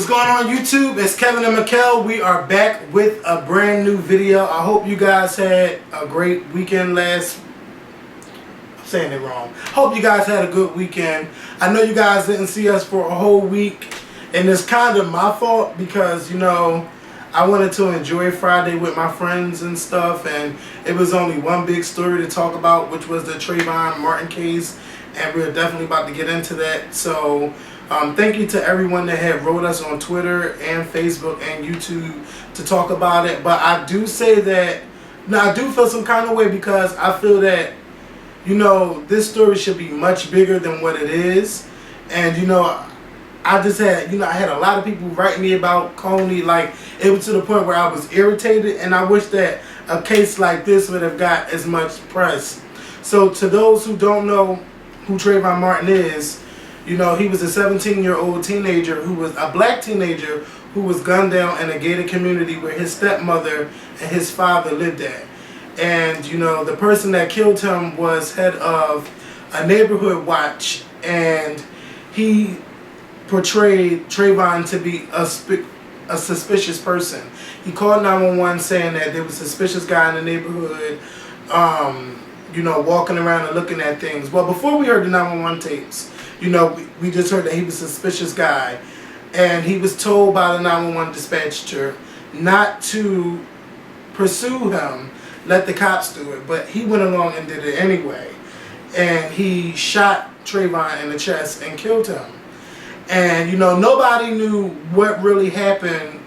going on YouTube? It's Kevin and Makael. We are back with a brand new video. I hope you guys had a great weekend I'm saying it wrong. Hope you guys had a good weekend. I know you guys didn't see us for a whole week, and it's kind of my fault because, you know, I wanted to enjoy Friday with my friends and stuff, and it was only one big story to talk about, which was the Trayvon Martin case, and we're definitely about to get into that. So thank you to everyone that had wrote us on Twitter and Facebook and YouTube to talk about it. But I do say that, now I do feel some kind of way because I feel that, you know, this story should be much bigger than what it is. And, you know, I just had, you know, I had a lot of people write me about Coney. Like, it was to the point where I was irritated, and I wish that a case like this would have got as much press. So to those who don't know who Trayvon Martin is, you know, he was a 17-year-old teenager who was a black teenager who was gunned down in a gated community where his stepmother and his father lived at. And, you know, the person that killed him was head of a neighborhood watch, and he portrayed Trayvon to be a suspicious person. He called 911 saying that there was a suspicious guy in the neighborhood, you know, walking around and looking at things. Well, before we heard the 911 tapes, you know, we just heard that he was a suspicious guy, and he was told by the 911 dispatcher not to pursue him, let the cops do it, but he went along and did it anyway, and he shot Trayvon in the chest and killed him. And, you know, nobody knew what really happened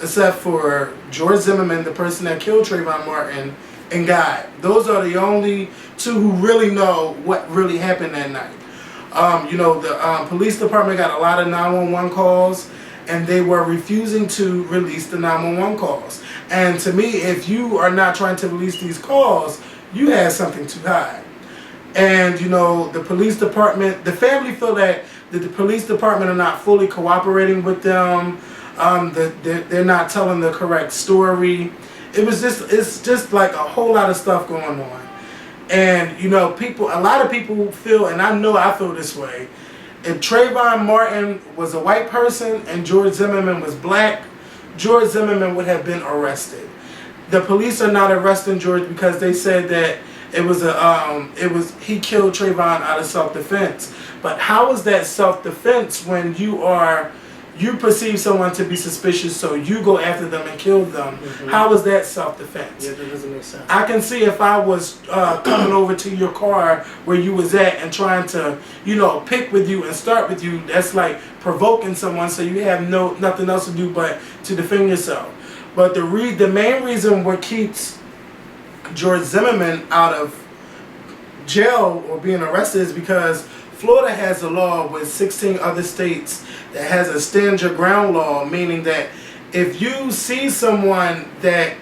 except for George Zimmerman, the person that killed Trayvon Martin, and Guy. Those are the only two who really know what really happened that night. You know, the police department got a lot of 911 calls, and they were refusing to release the 911 calls. And to me, if you are not trying to release these calls, you had something to hide. And, you know, the police department, the family feel that the police department are not fully cooperating with them. They're not telling the correct story. It's just like a whole lot of stuff going on. And, you know, a lot of people feel, and I know I feel this way, if Trayvon Martin was a white person and George Zimmerman was black, George Zimmerman would have been arrested. The police are not arresting George because they said that he killed Trayvon out of self-defense. But how is that self-defense when you perceive someone to be suspicious, so you go after them and kill them? Mm-hmm. How is that self-defense? Yeah, that doesn't make sense. I can see if I was coming over to your car where you was at and trying to, you know, pick with you and start with you, that's like provoking someone, so you have nothing else to do but to defend yourself. But the main reason what keeps George Zimmerman out of jail or being arrested is because Florida has a law with 16 other states that has a stand your ground law, meaning that if you see someone that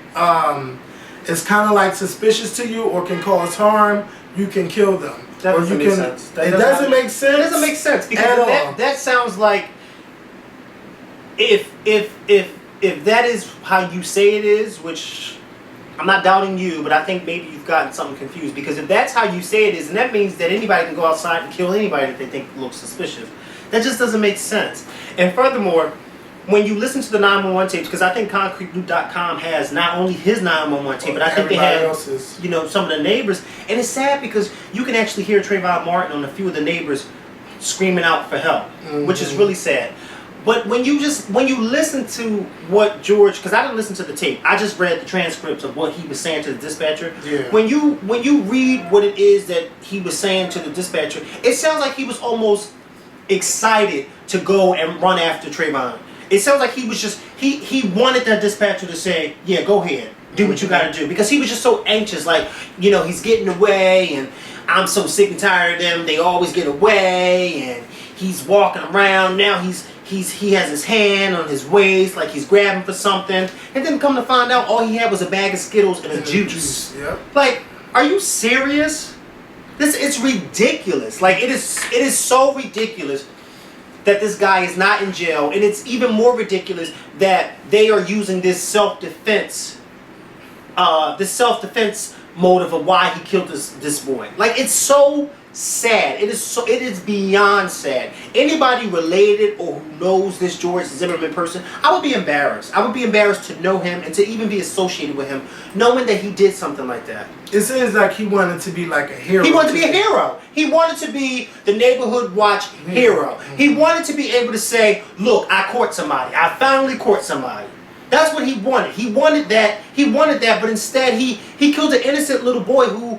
is kind of like suspicious to you or can cause harm, you can kill them. That doesn't make sense. It doesn't make sense. It doesn't make sense because that sounds like if that is how you say it is, which I'm not doubting you, but I think maybe you've gotten something confused, because if that's how you say it is, and that means that anybody can go outside and kill anybody that they think looks suspicious. That just doesn't make sense. And furthermore, when you listen to the 911 tapes, because I think ConcreteLoot.com has not only his 911 tape, but I think they have, you know, some of the neighbors. And it's sad because you can actually hear Trayvon Martin on a few of the neighbors screaming out for help, which is really sad. But when you listen to what George, because I didn't listen to the tape, I just read the transcripts of what he was saying to the dispatcher. Yeah. When you read what it is that he was saying to the dispatcher, it sounds like he was almost excited to go and run after Trayvon. It sounds like he was just he wanted that dispatcher to say, yeah, go ahead, do what you got to do, because he was just so anxious, like, you know, he's getting away, and I'm so sick and tired of them. They always get away, and he's walking around now. He has his hand on his waist like he's grabbing for something, and then come to find out all he had was a bag of Skittles and a juice. Yep. Like, are you serious? It's ridiculous. Like, it is so ridiculous that this guy is not in jail, and it's even more ridiculous that they are using this self-defense motive of why he killed this boy. Like, it's so sad. It is beyond sad. Anybody related or who knows this George Zimmerman person, I would be embarrassed. I would be embarrassed to know him and to even be associated with him, knowing that he did something like that. It seems like he wanted to be like a hero. He wanted to be a hero. He wanted to be the neighborhood watch hero. He wanted to be able to say, look, I caught somebody. I finally caught somebody. That's what he wanted. He wanted that. He wanted that, but instead he killed an innocent little boy who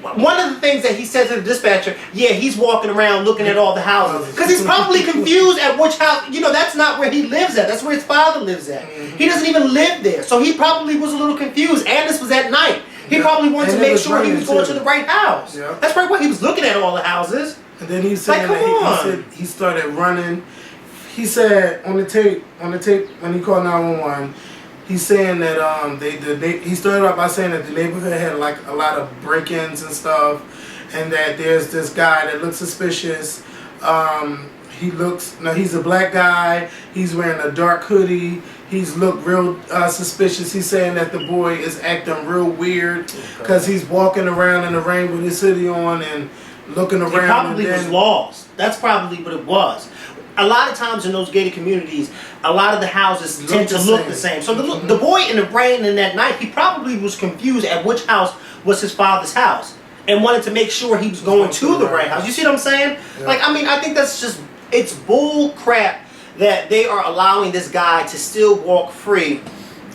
one of the things that he said to the dispatcher, yeah, he's walking around looking at all the houses. Because he's probably confused at which house, that's not where he lives at. That's where his father lives at. He doesn't even live there. So he probably was a little confused. And this was at night. He probably wanted to make sure he was going to the right house. Yeah. That's probably why he was looking at all the houses. And then he said that he started running. He said on the tape when he called 911, he's saying that he started out by saying that the neighborhood had like a lot of break-ins and stuff, and that there's this guy that looks suspicious. He's a black guy. He's wearing a dark hoodie. He's looked real suspicious. He's saying that the boy is acting real weird because he's walking around in the rain with his hoodie on and looking around. He probably was lost. That's probably what it was. A lot of times in those gated communities, a lot of the houses tend to look the same. So the boy in the rain in that night, he probably was confused at which house was his father's house and wanted to make sure he was going to the right house. You see what I'm saying? Yeah. Like, I mean, I think that's just, it's bull crap that they are allowing this guy to still walk free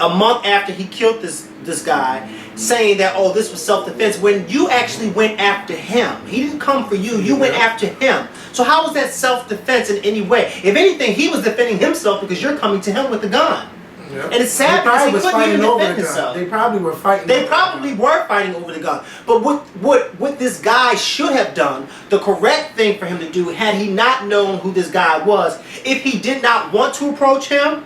a month after he killed this guy, saying that, oh, this was self-defense, when you actually went after him. He didn't come for you. You went after him. So how was that self-defense in any way? If anything, he was defending himself because you're coming to him with the gun. Yep. And it's sad because he couldn't even defend himself. They probably were fighting. They probably were fighting over the gun. But what this guy should have done, the correct thing for him to do, had he not known who this guy was, if he did not want to approach him,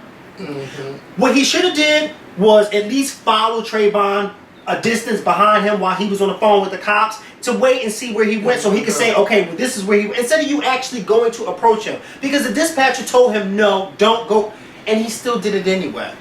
what he should have did was at least follow Trayvon a distance behind him while he was on the phone with the cops to wait and see where he went, so he could say, okay, well, this is where he went, instead of you actually going to approach him. Because the dispatcher told him, no, don't go, and he still did it anyway.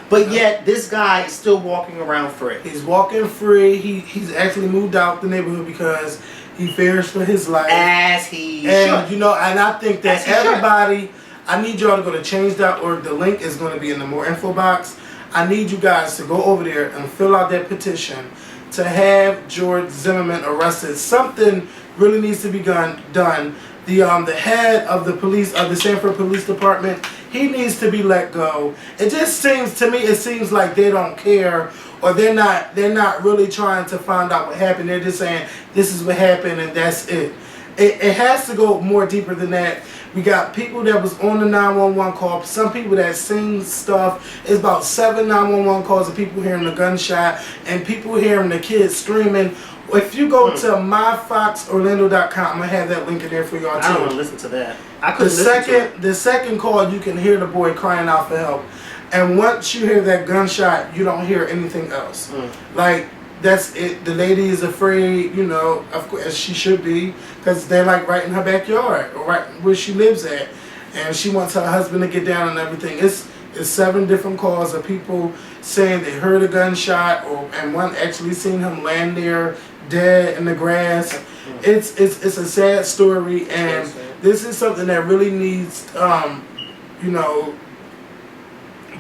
But yet, this guy is still walking around free. He's walking free. He's actually moved out the neighborhood because he fears for his life. As he should. And I think that everybody, I need y'all to go to change.org. The link is going to be in the more info box. I need you guys to go over there and fill out that petition to have George Zimmerman arrested. Something really needs to be done. The head of the police, of the Sanford Police Department, he needs to be let go. It just seems to me, it seems like they don't care, or they're not really trying to find out what happened. They're just saying this is what happened and that's it. It has to go more deeper than that. We got people that was on the 911 call. Some people that seen stuff. It's about 7 911 calls of people hearing the gunshot and people hearing the kids screaming. If you go to myfoxorlando.com, I'm gonna have that link in there for y'all too. I don't want to listen to that. I couldn't listen to it. The second call, you can hear the boy crying out for help, and once you hear that gunshot, you don't hear anything else. Like, that's it. The lady is afraid, of course, as she should be, because they're like right in her backyard, or right where she lives at, and she wants her husband to get down and everything. It's 7 different calls of people saying they heard a gunshot, and one actually seen him laying there dead in the grass. It's a sad story, and this is something that really needs,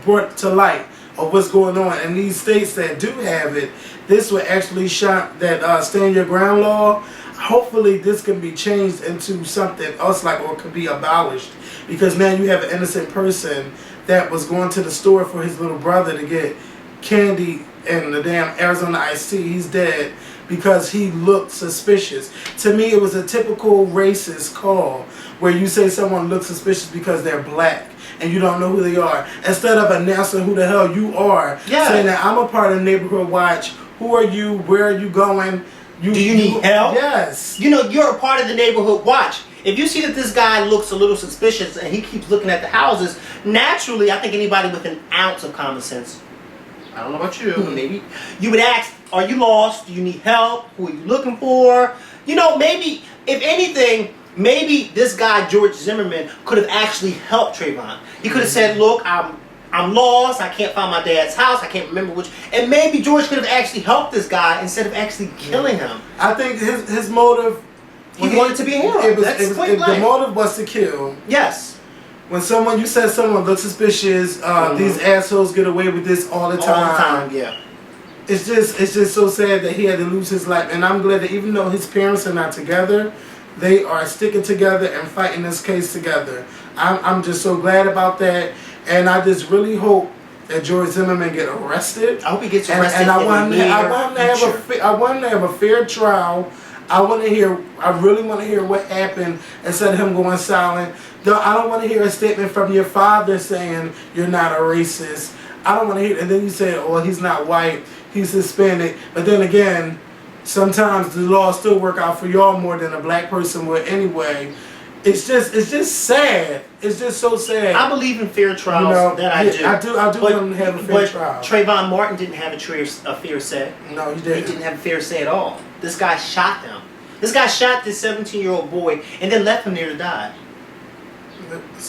brought to light of what's going on. And these states that do have it, this will actually shut that stand your ground law. Hopefully this can be changed into something else, or could be abolished, because now you have an innocent person that was going to the store for his little brother to get candy and the damn Arizona iced tea. He's dead because he looked suspicious. To me, it was a typical racist call where you say someone looks suspicious because they're black and you don't know who they are, instead of announcing who the hell you are. Saying that I'm a part of Neighborhood Watch. Who are you? Where are you going? Do you need help? Yes. You're a part of the Neighborhood Watch. If you see that this guy looks a little suspicious and he keeps looking at the houses, naturally, I think anybody with an ounce of common sense, I don't know about you, maybe you would ask, are you lost? Do you need help? Who are you looking for? Maybe, if anything, maybe this guy, George Zimmerman, could have actually helped Trayvon. He could have said, look, I'm I'm lost. I can't find my dad's house. I can't remember which. And maybe George could have actually helped this guy instead of actually killing him. I think his motive. He wanted to be a hero. The motive was to kill. Yes. When you said someone looks suspicious, these assholes get away with this all the time. All the time, yeah. It's just so sad that he had to lose his life, and I'm glad that even though his parents are not together, they are sticking together and fighting this case together. I'm just so glad about that, and I just really hope that George Zimmerman get arrested. I hope he gets arrested. And I want him to have a fair trial. I really want to hear what happened instead of him going silent. I don't want to hear a statement from your father saying you're not a racist. I don't want to hear, and then you say, "Oh, he's not white, he's Hispanic." But then again, sometimes the laws still work out for y'all more than a black person would anyway. It's just sad. It's just so sad. I believe in fair trials. I do. I do want to have a fair trial. Trayvon Martin didn't have a fair say. No, he didn't. He didn't have a fair say at all. This guy shot him. This guy shot this 17-year-old boy and then left him there to die.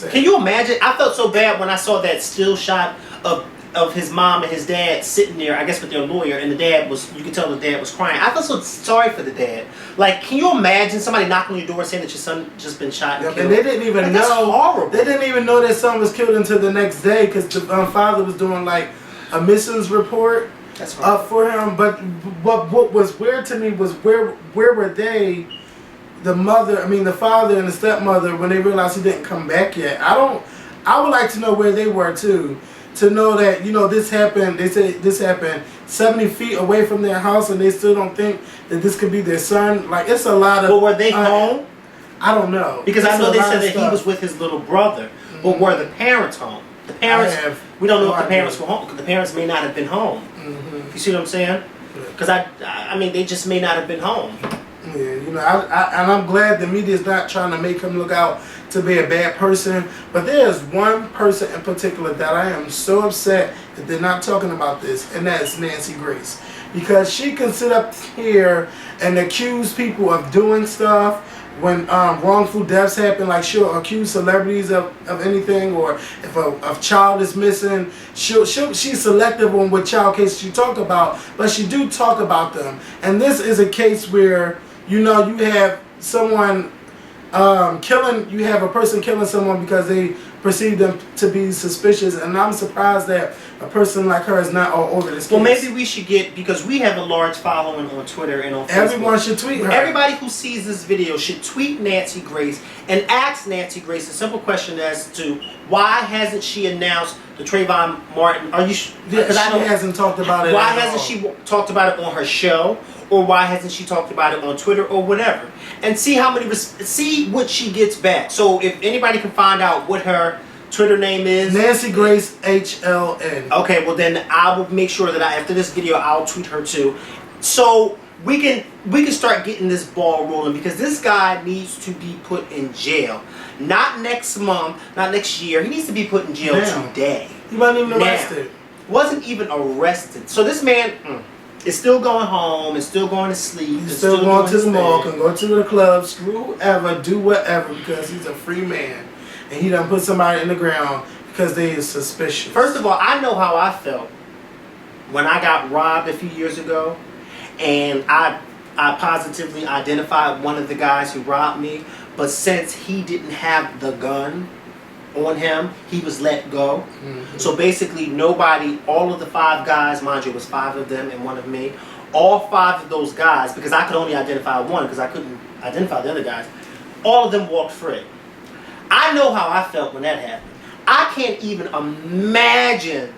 Can you imagine? I felt so bad when I saw that still shot of his mom and his dad sitting there, I guess with their lawyer, and you could tell the dad was crying. I felt so sorry for the dad. Like, can you imagine somebody knocking on your door saying that your son just been shot and killed? And they didn't even know. That's horrible. They didn't even know their son was killed until the next day because the father was doing like a missions report for him. But what was weird to me was where were they? The father and the stepmother, when they realized he didn't come back yet. I would like to know where they were too. To know that, this happened, they say this happened 70 feet away from their house and they still don't think that this could be their son. Like, it's a lot of... But were they home? I don't know. Because I know they said that he was with his little brother. Mm-hmm. But were the parents home? The parents... We don't know if the parents were home, because the parents may not have been home. Mm-hmm. You see what I'm saying? Because, they just may not have been home. Yeah, and I'm glad the media is not trying to make him look out to be a bad person. But there's one person in particular that I am so upset that they're not talking about this, and that is Nancy Grace. Because she can sit up here and accuse people of doing stuff when wrongful deaths happen. Like, she'll accuse celebrities of anything, or if a child is missing, she's selective on what child cases she talk about, but she do talk about them. And this is a case where you have someone you have a person killing someone because they perceive them to be suspicious, and I'm surprised that a person like her is not all over this case. Well, maybe we should because we have a large following on Twitter and on Facebook. Everyone should tweet her. Everybody who sees this video should tweet Nancy Grace and ask Nancy Grace a simple question as to why hasn't she announced the Trayvon Martin? She hasn't talked about it. Why hasn't she talked about it on her show? Or why hasn't she talked about it on Twitter or whatever? And see see what she gets back. So if anybody can find out what her Twitter name is, Nancy Grace HLN. Okay, well then I will make sure that after this video I'll tweet her too. So we can start getting this ball rolling, because this guy needs to be put in jail. Not next month, not next year. He needs to be put in jail today. He wasn't even arrested. Wasn't even arrested. So this man is still going home, is still going to sleep. He's still going to the mall, can go to the club, screw whoever, do whatever, because he's a free man. And he done put somebody in the ground because they is suspicious. First of all, I know how I felt when I got robbed a few years ago, and I positively identified one of the guys who robbed me, but since he didn't have the gun on him, he was let go. Mm-hmm. So basically all of the 5 guys, mind you, it was 5 of them and 1 of me, all 5 of those guys, because I could only identify one because I couldn't identify the other guys, all of them walked free. I know how I felt when that happened. I can't even imagine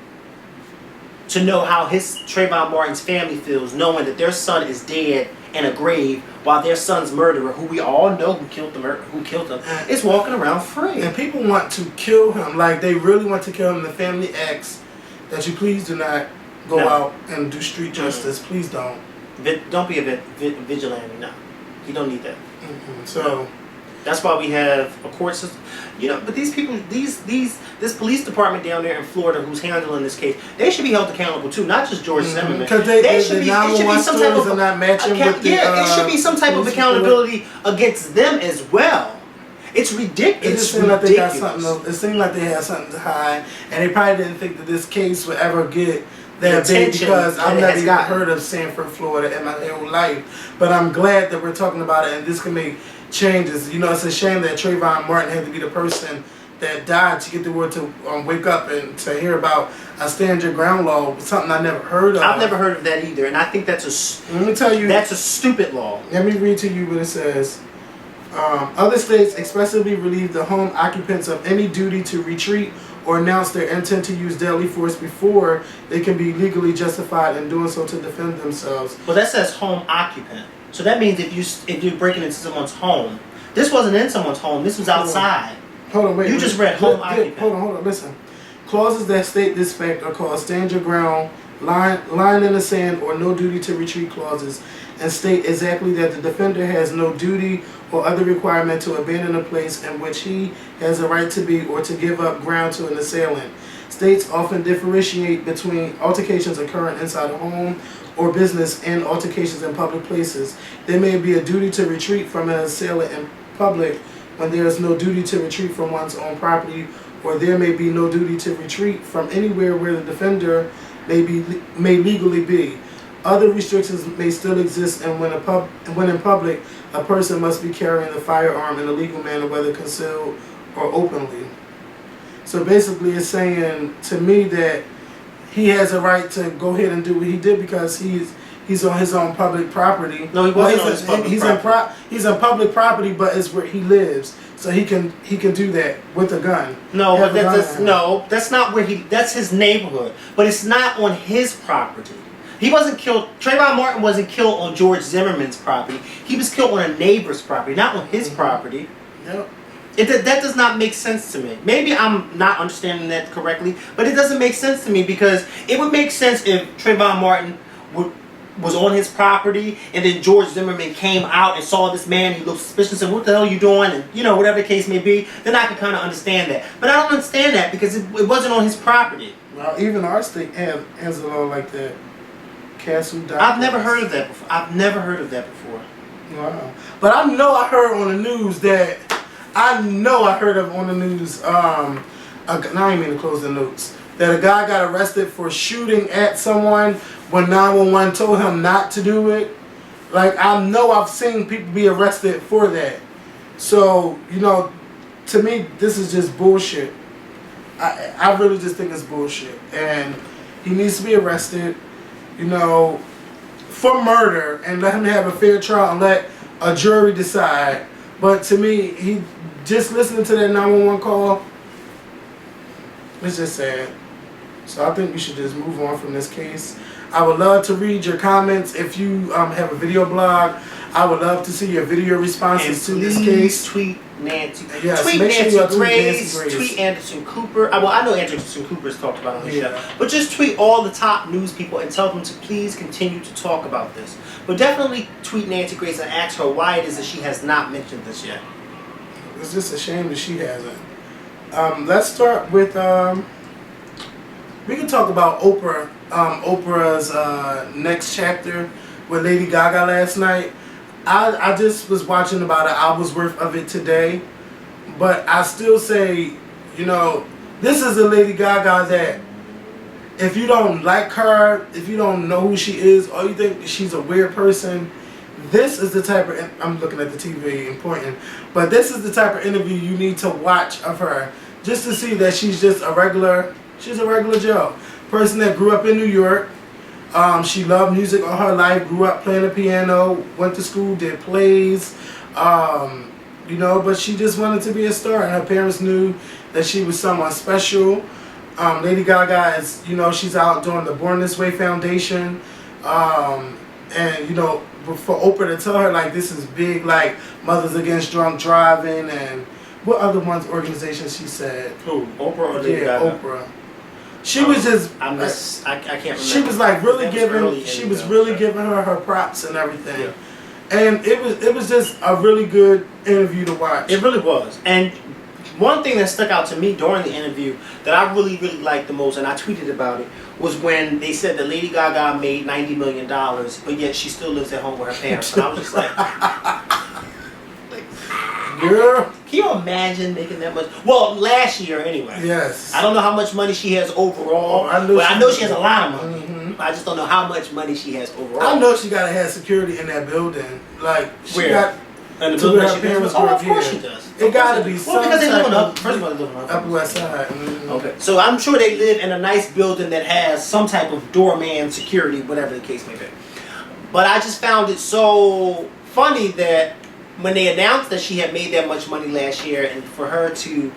to know how Trayvon Martin's family feels, knowing that their son is dead in a grave while their son's murderer, who we all know who killed him, is walking around free. And people want to kill him. Like, they really want to kill him. The family asks that you please do not go out and do street justice. Mm-hmm. Please don't. Don't be a vigilante. No. You don't need that. Mm-hmm. So... That's why we have a court system. But these people, this police department down there in Florida who's handling this case, they should be held accountable too, not just George Zimmerman. Because it should be some type of it should be some type of accountability against them as well. It's ridiculous. It just seemed like they got something. It seemed like they had something to hide, and they probably didn't think that this case would ever get that big because I've never even heard of Sanford, Florida in my whole life. But I'm glad that we're talking about it, and this can make changes. You know, it's a shame that Trayvon Martin had to be the person that died to get the word to wake up and to hear about a stand your ground law, something I never heard of. I've never heard of that either, and I think that's let me tell you, that's a stupid law. Let me read to you what it says. Other states expressly relieve the home occupants of any duty to retreat or announce their intent to use deadly force before they can be legally justified in doing so to defend themselves. Well, that says home occupant. So that means if you're breaking into someone's home, this wasn't in someone's home. This was outside. Hold on, wait. You just read home occupant. Hold on. Listen. Clauses that state this fact are called stand your ground, line in the sand, or no duty to retreat clauses, and state exactly that the defender has no duty or other requirement to abandon a place in which he has a right to be or to give up ground to an assailant. States often differentiate between altercations occurring inside a home or business and altercations in public places. There may be a duty to retreat from an assailant in public when there is no duty to retreat from one's own property, or there may be no duty to retreat from anywhere where the defender may legally be. Other restrictions may still exist, and when in public, a person must be carrying a firearm in a legal manner, whether concealed or openly. So basically, it's saying to me that he has a right to go ahead and do what he did because he's on his own public property. No, he wasn't on his public property. He's on public property, but it's where he lives, so he can do that with a gun. No, but that's not where that's his neighborhood, but it's not on his property. He wasn't killed. Trayvon Martin wasn't killed on George Zimmerman's property. He was killed on a neighbor's property, not on his property. Yep. That does not make sense to me. Maybe I'm not understanding that correctly, but it doesn't make sense to me because it would make sense if Trayvon Martin was on his property and then George Zimmerman came out and saw this man, he looked suspicious and what the hell are you doing, and whatever the case may be, then I can kind of understand that. But I don't understand that because it wasn't on his property. Well, even our state has a law like that. I've never heard of that before. Wow. But I know I heard on the news that I ain't mean to close the notes. That a guy got arrested for shooting at someone when 911 told him not to do it. Like, I know I've seen people be arrested for that. So, to me, this is just bullshit. I really just think it's bullshit. And he needs to be arrested, for murder and let him have a fair trial and let a jury decide. But to me, he just listening to that 911 call, it's just sad. So I think we should just move on from this case. I would love to read your comments. If you have a video blog, I would love to see your video responses to this case. Tweet Nancy. Yes, tweet make sure Nancy you Grace. Nancy Tweet Anderson Cooper. I know Anderson Cooper's talked about it on the show. But just tweet all the top news people and tell them to please continue to talk about this. But definitely tweet Nancy Grace and ask her why it is that she has not mentioned this yet. It's just a shame that she hasn't. Let's start with... we can talk about Oprah. Oprah's next chapter with Lady Gaga last night. I just was watching about an hour's worth of it today, but I still say, this is a Lady Gaga that if you don't like her, if you don't know who she is, or you think she's a weird person, this is the type of, I'm looking at the TV and pointing, but this is the type of interview you need to watch of her, just to see that she's just a regular Joe. Person that grew up in New York. She loved music all her life, grew up playing the piano, went to school, did plays, but she just wanted to be a star, and her parents knew that she was someone special. Lady Gaga is, she's out doing the Born This Way Foundation, and, for Oprah to tell her, like, this is big, like, Mothers Against Drunk Driving, and what other organizations she said? Who, Oprah or Lady Gaga? Yeah, Oprah. She was just. I can't remember. She was like really giving. She was really giving her props and everything, and it was just a really good interview to watch. It really was. And one thing that stuck out to me during the interview that I really liked the most, and I tweeted about it, was when they said that Lady Gaga made $90 million, but yet she still lives at home with her parents. And I was just like, girl. Can you imagine making that much? Well, last year anyway. Yes. I don't know how much money she has overall, but I know she has a lot of money. Mm-hmm. I just don't know how much money she has overall. I know she gotta have security in that building. Like she got. And the building she parents work. Of course she does. It gotta be well, because they live on up. First of all, they live on Upper West Side. Mm-hmm. Okay, so I'm sure they live in a nice building that has some type of doorman security, whatever the case may be. But I just found it so funny that when they announced that she had made that much money last year, and for her to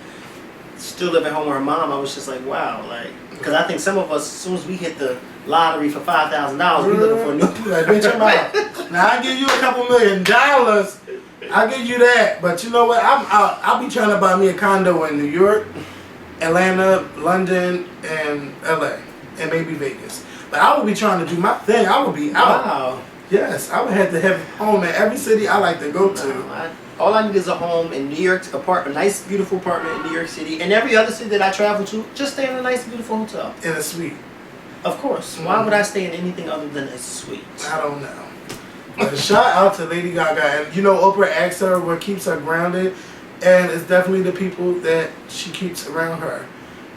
still live at home with her mom, I was just like, wow, like, because I think some of us, as soon as we hit the lottery for $5,000, we looking for a new. Like, bitch, I'm out. Now I give you a couple $1 million. I'll give you that, but you know what? I'll be trying to buy me a condo in New York, Atlanta, London, and LA, and maybe Vegas. But I will be trying to do my thing. I will be out. Wow. Yes, I would have to have a home in every city I like to go to. All I need is a home in New York, a nice, beautiful apartment in New York City, and every other city that I travel to, just stay in a nice, beautiful hotel. In a suite. Of course. Mm-hmm. Why would I stay in anything other than a suite? I don't know. Shout out to Lady Gaga, and you know Oprah asked her what keeps her grounded, and it's definitely the people that she keeps around her.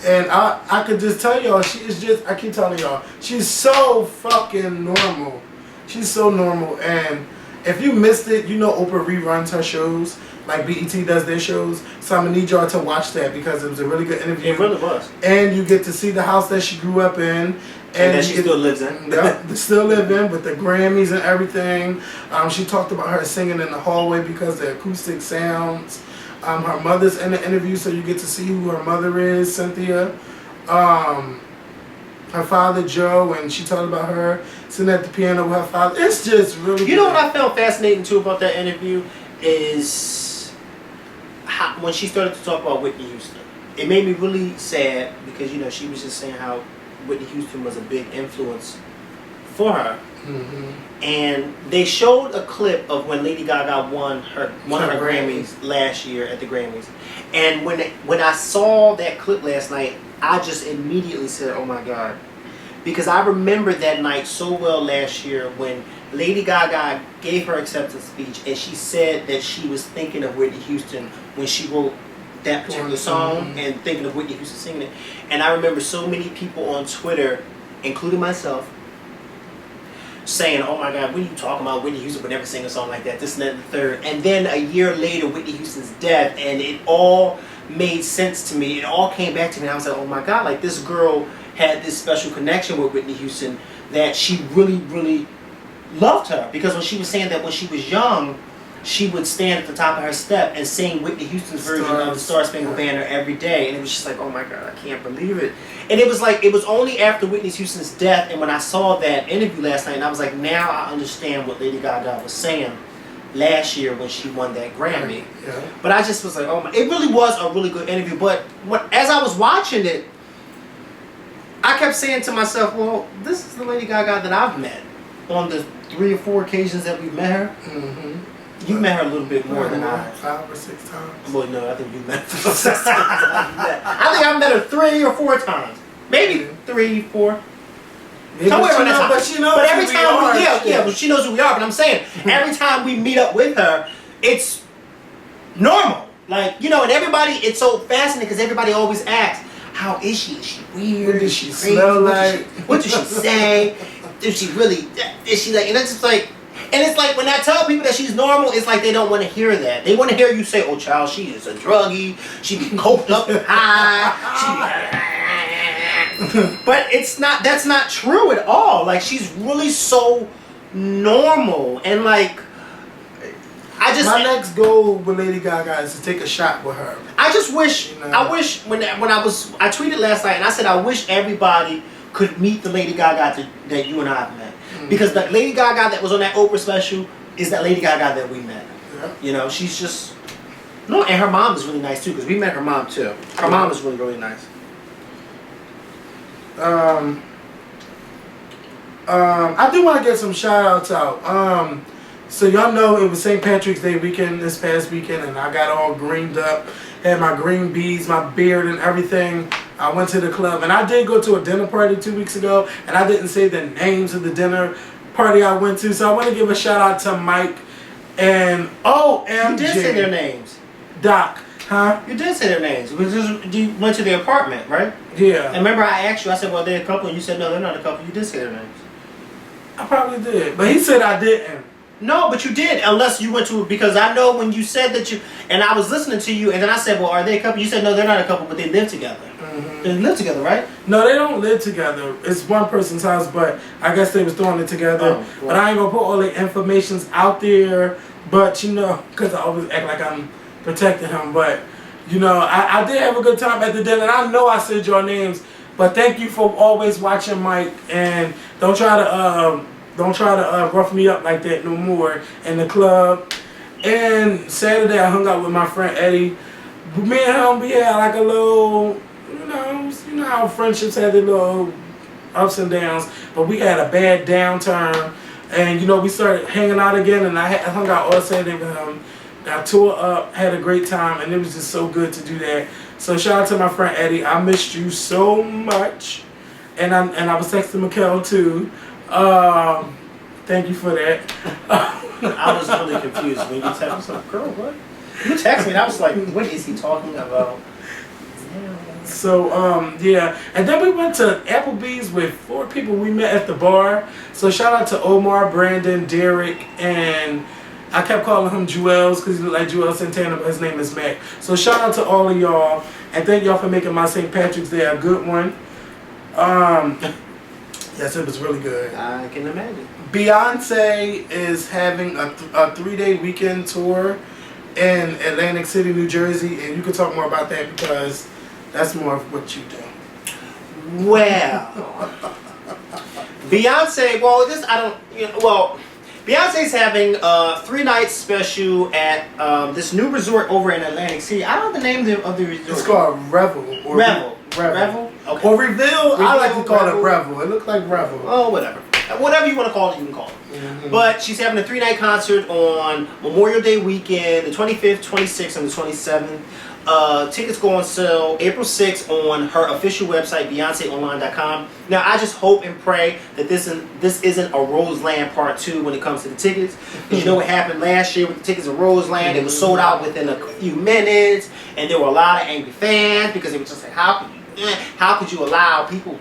And I could just tell y'all, she is just, I keep telling y'all, she's so fucking normal. She's so normal, and if you missed it, you know Oprah reruns her shows, like BET does their shows, so I'm going to need y'all to watch that because it was a really good interview. It really was. And you get to see the house that she grew up in. And that she still lives in. Yeah, still live in with the Grammys and everything. She talked about her singing in the hallway because the acoustic sounds. Her mother's in the interview, so you get to see who her mother is, Cynthia. Her father, Joe, and she talked about her sitting at the piano with her father. It's just really You know what I found fascinating, too, about that interview is how, when she started to talk about Whitney Houston. It made me really sad because, you know, she was just saying how Whitney Houston was a big influence for her. Mm-hmm. And they showed a clip of when Lady Gaga won her Grammys last year at the Grammys. And when I saw that clip last night, I just immediately said, oh my God. Because I remember that night so well last year when Lady Gaga gave her acceptance speech and she said that she was thinking of Whitney Houston when she wrote that particular song and thinking of Whitney Houston singing it. And I remember so many people on Twitter, including myself, saying, oh my God, what are you talking about? Whitney Houston would never sing a song like that, this and that and the third. And then a year later, Whitney Houston's death, and it all made sense to me. It all came back to me. And I was like, oh my God, like this girl had this special connection with Whitney Houston that she really, really loved her. Because when she was saying that when she was young, she would stand at the top of her step and sing Whitney Houston's version of the Star Spangled Banner every day. And it was just like, oh my God, I can't believe it. And it was like, it was only after Whitney Houston's death and when I saw that interview last night, and I was like, now I understand what Lady Gaga was saying last year when she won that Grammy. Yeah. But I just was like, oh my, it really was a really good interview. But as I was watching it, I kept saying to myself, well, this is the Lady Gaga that I've met on the 3 or 4 occasions that we've met her. Mm-hmm. You met her a little bit more than I. 5 or 6 times. Well, no, I think you met her 6 times. I think I met her 3 or 4 times. Maybe 3, 4. Somewhere around that time. But she knows but every who time we are. yeah, but she knows who we are. But I'm saying, every time we meet up with her, it's normal. Like, you know, and everybody, it's so fascinating because everybody always asks, how is she? Is she weird? What does she smell like? What does she say? Is she really, is she like, and it's just like, and it's like when I tell people that she's normal, it's like they don't want to hear that. They want to hear you say, oh child, she is a druggie, she be coked up and high, but it's not, that's not true at all. Like she's really so normal and like, my next goal with Lady Gaga is to take a shot with her. I just wish, you know? I wish when I tweeted last night and I said I wish everybody could meet the Lady Gaga that you and I have met. Because the Lady Gaga that was on that Oprah special is that Lady Gaga that we met. Yeah. You know, she's just... No, and her mom is really nice too, because we met her mom too. Her mom is really, really nice. I do want to get some shout outs out. So y'all know it was St. Patrick's Day weekend this past weekend and I got all greened up. Had my green beads, my beard and everything. I went to the club and I did go to a dinner party 2 weeks ago and I didn't say the names of the dinner party I went to. So I want to give a shout out to Mike and OMG. You did say their names. Doc. Huh? You did say their names. You went to the apartment, right? Yeah. And remember I asked you, I said, well, they're a couple, and you said, no, they're not a couple. You did say their names. I probably did. But he said I didn't. No, but you did, unless you went to, because I know when you said that you, and I was listening to you, and then I said, well, are they a couple? You said, no, they're not a couple, but they live together. Mm-hmm. They live together, right? No, they don't live together. It's one person's house, but I guess they was throwing it together. Oh, well. But I ain't gonna put all the informations out there. But, you know, because I always act like I'm protecting him. But, you know, I did have a good time at the dinner. And I know I said your names. But thank you for always watching, Mike. And don't try to rough me up like that no more in the club. And Saturday I hung out with my friend Eddie. Me and him, we had like a little, you know how friendships had their little ups and downs. But we had a bad downturn. And, you know, we started hanging out again. And I hung out all Saturday with him. Got tore up, had a great time. And it was just so good to do that. So shout out to my friend Eddie. I missed you so much. And I was texting Makael too. Thank you for that. I was really confused when you texted me. I was like, girl, what? You texted me and I was like, what is he talking about? So, yeah. And then we went to Applebee's with 4 people we met at the bar. So shout out to Omar, Brandon, Derek, and I kept calling him Joel's because he looked like Joel Santana, but his name is Mac. So shout out to all of y'all. And thank y'all for making my St. Patrick's Day a good one. Yes, it was really good. I can imagine. Beyonce is having a 3-day weekend tour in Atlantic City, New Jersey, and you can talk more about that because that's more of what you do. Well, Beyonce. Well, this I don't. You know, well, Beyonce's having a 3-night special at this new resort over in Atlantic City. I don't know the name of the resort. It's called Revel. Or Revel. Revel. Okay. Or Reveal. I like to call Revel. it Revel. It looks like Revel. Oh, whatever. Whatever you want to call it, you can call it. Mm-hmm. But she's having a 3-night concert on Memorial Day weekend, the 25th, 26th, and the 27th. Tickets go on sale April 6th on her official website, BeyonceOnline.com. Now, I just hope and pray that this isn't a Roseland Part 2 when it comes to the tickets. Because you know what happened last year with the tickets at Roseland? It was sold out within a few minutes, and there were a lot of angry fans because they were just like, how could you allow people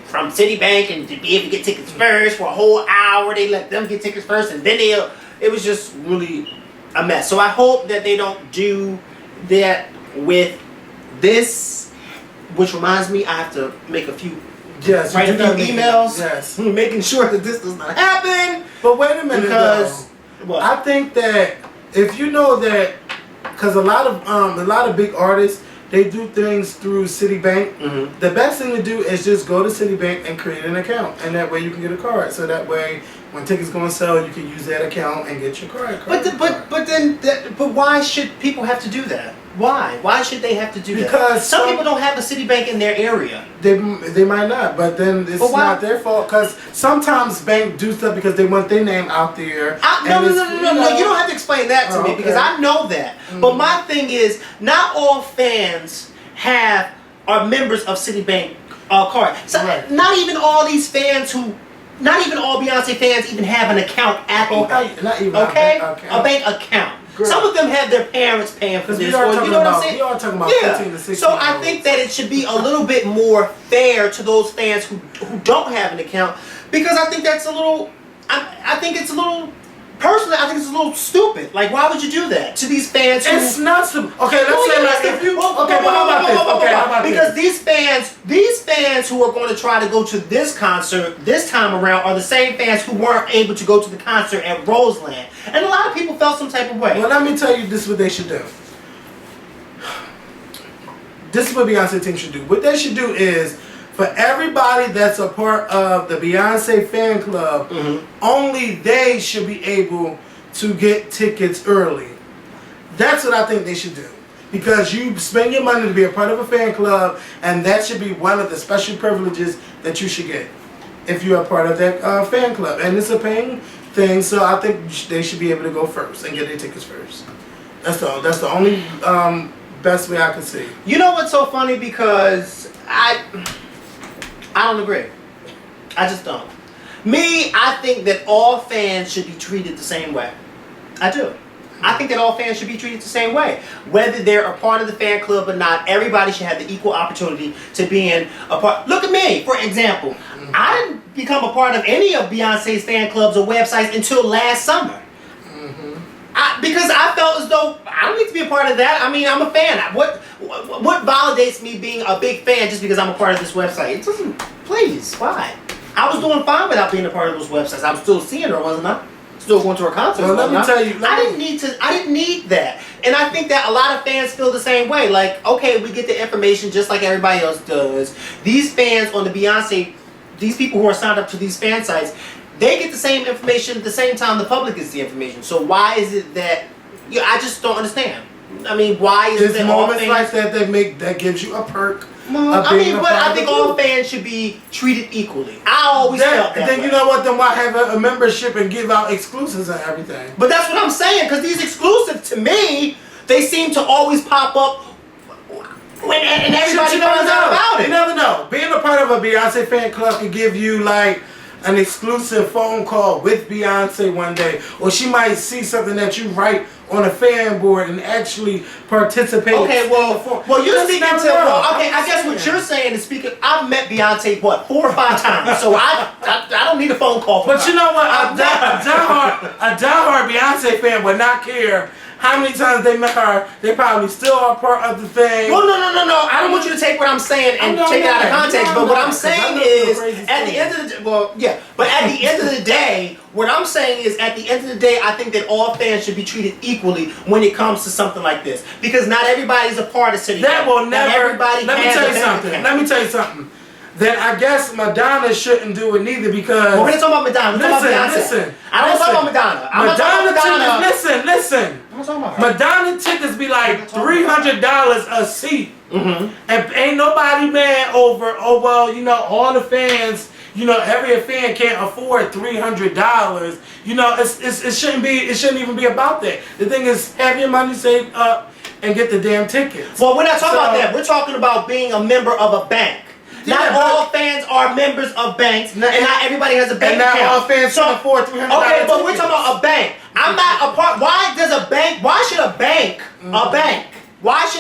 from Citibank and to be able to get tickets first for a whole hour? They let them get tickets first, and then it was just really a mess. So I hope that they don't do that with this, which reminds me, I have to make a few, write a few emails, making sure that this does not happen. But wait a minute, because what? I think that if you know that, because a lot of big artists, they do things through Citibank. Mm-hmm. The best thing to do is just go to Citibank and create an account, and that way you can get a card. So that way, when tickets go on sale, you can use that account and get your card. But why should people have to do that? Why? Why should they have to do that? Because some people don't have a Citibank in their area. They might not, but then it's not their fault. Because sometimes banks do stuff because they want their name out there. No. You don't have to explain that to me because I know that. Mm-hmm. But my thing is, not all fans are members of Citibank card. So not even all these fans not even all Beyonce fans even have an account at the bank. Not even a bank account. Girl. Some of them have their parents paying for this. You know what I'm saying? We are talking about 15 to 16. So I think that it should be a little bit more fair to those fans who don't have an account, because I think that's a little. I think it's a little. Personally, I think it's a little stupid. Like, why would you do that to these fans? It's not stupid. Okay, let's say like if you. Okay, but how about this? Okay, how about this? Because these fans who are going to try to go to this concert this time around are the same fans who weren't able to go to the concert at Roseland, and a lot of people felt some type of way. Well, let me tell you, this is what they should do. This is what Beyonce team should do. What they should do is, for everybody that's a part of the Beyonce fan club, only they should be able to get tickets early. That's what I think they should do. Because you spend your money to be a part of a fan club, and that should be one of the special privileges that you should get if you are part of that fan club. And it's a paying thing, so I think they should be able to go first and get their tickets first. That's the only best way I can see. You know what's so funny? Because I don't agree. I just don't. Me, I think that all fans should be treated the same way. I do. I think that all fans should be treated the same way. Whether they're a part of the fan club or not, everybody should have the equal opportunity to be in a part. Look at me, for example. I didn't become a part of any of Beyonce's fan clubs or websites until last summer. Because I felt as though I don't need to be a part of that. I mean, I'm a fan. What validates me being a big fan just because I'm a part of this website? It doesn't. Please, why? I was doing fine without being a part of those websites. I'm still seeing her, wasn't I? Still going to her concert. Well, let me tell you. I didn't need that, and I think that a lot of fans feel the same way. Like, okay, we get the information just like everybody else does. These fans on the Beyonce, these people who are signed up to these fan sites, they get the same information at the same time the public gets the information. So why is it that I just don't understand? I mean, why is it that moments like that gives you a perk? I think all fans should be treated equally. I always felt that. Then you know what? Then why have a membership and give out exclusives and everything? But that's what I'm saying. Because these exclusives, to me, they seem to always pop up when and everybody finds out about it. You never know. Being a part of a Beyonce fan club can give you like an exclusive phone call with Beyonce one day, or she might see something that you write on a fan board and actually participate. Okay, well, you're speaking to. Well, okay, I guess what you're saying is speaking. I've met Beyonce 4 or 5 times, so I don't need a phone call. But you know what? A diehard Beyonce fan would not care how many times they met her. They probably still are part of the thing. Well, no. I don't want you to take what I'm saying and take it out of context. But what I'm saying is, at the end of the day, but at the end of the day, what I'm saying is, at the end of the day, I think that all fans should be treated equally when it comes to something like this, because not everybody's a part of City. That will never. Let me tell you something. Then I guess Madonna shouldn't do it neither, because we're gonna talk about Madonna. Listen. I don't talk about Madonna. Listen. Madonna tickets be like $300 a seat, and ain't nobody mad over. Oh well, you know, all the fans. You know, every fan can't afford $300. You know, it shouldn't be. It shouldn't even be about that. The thing is, have your money saved up and get the damn tickets. Well, we're not talking about that. We're talking about being a member of a bank. Not all fans are members of banks, and not everybody has a bank account. And not all fans can afford $300. Okay, but we're talking about a bank. I'm not a part. Why should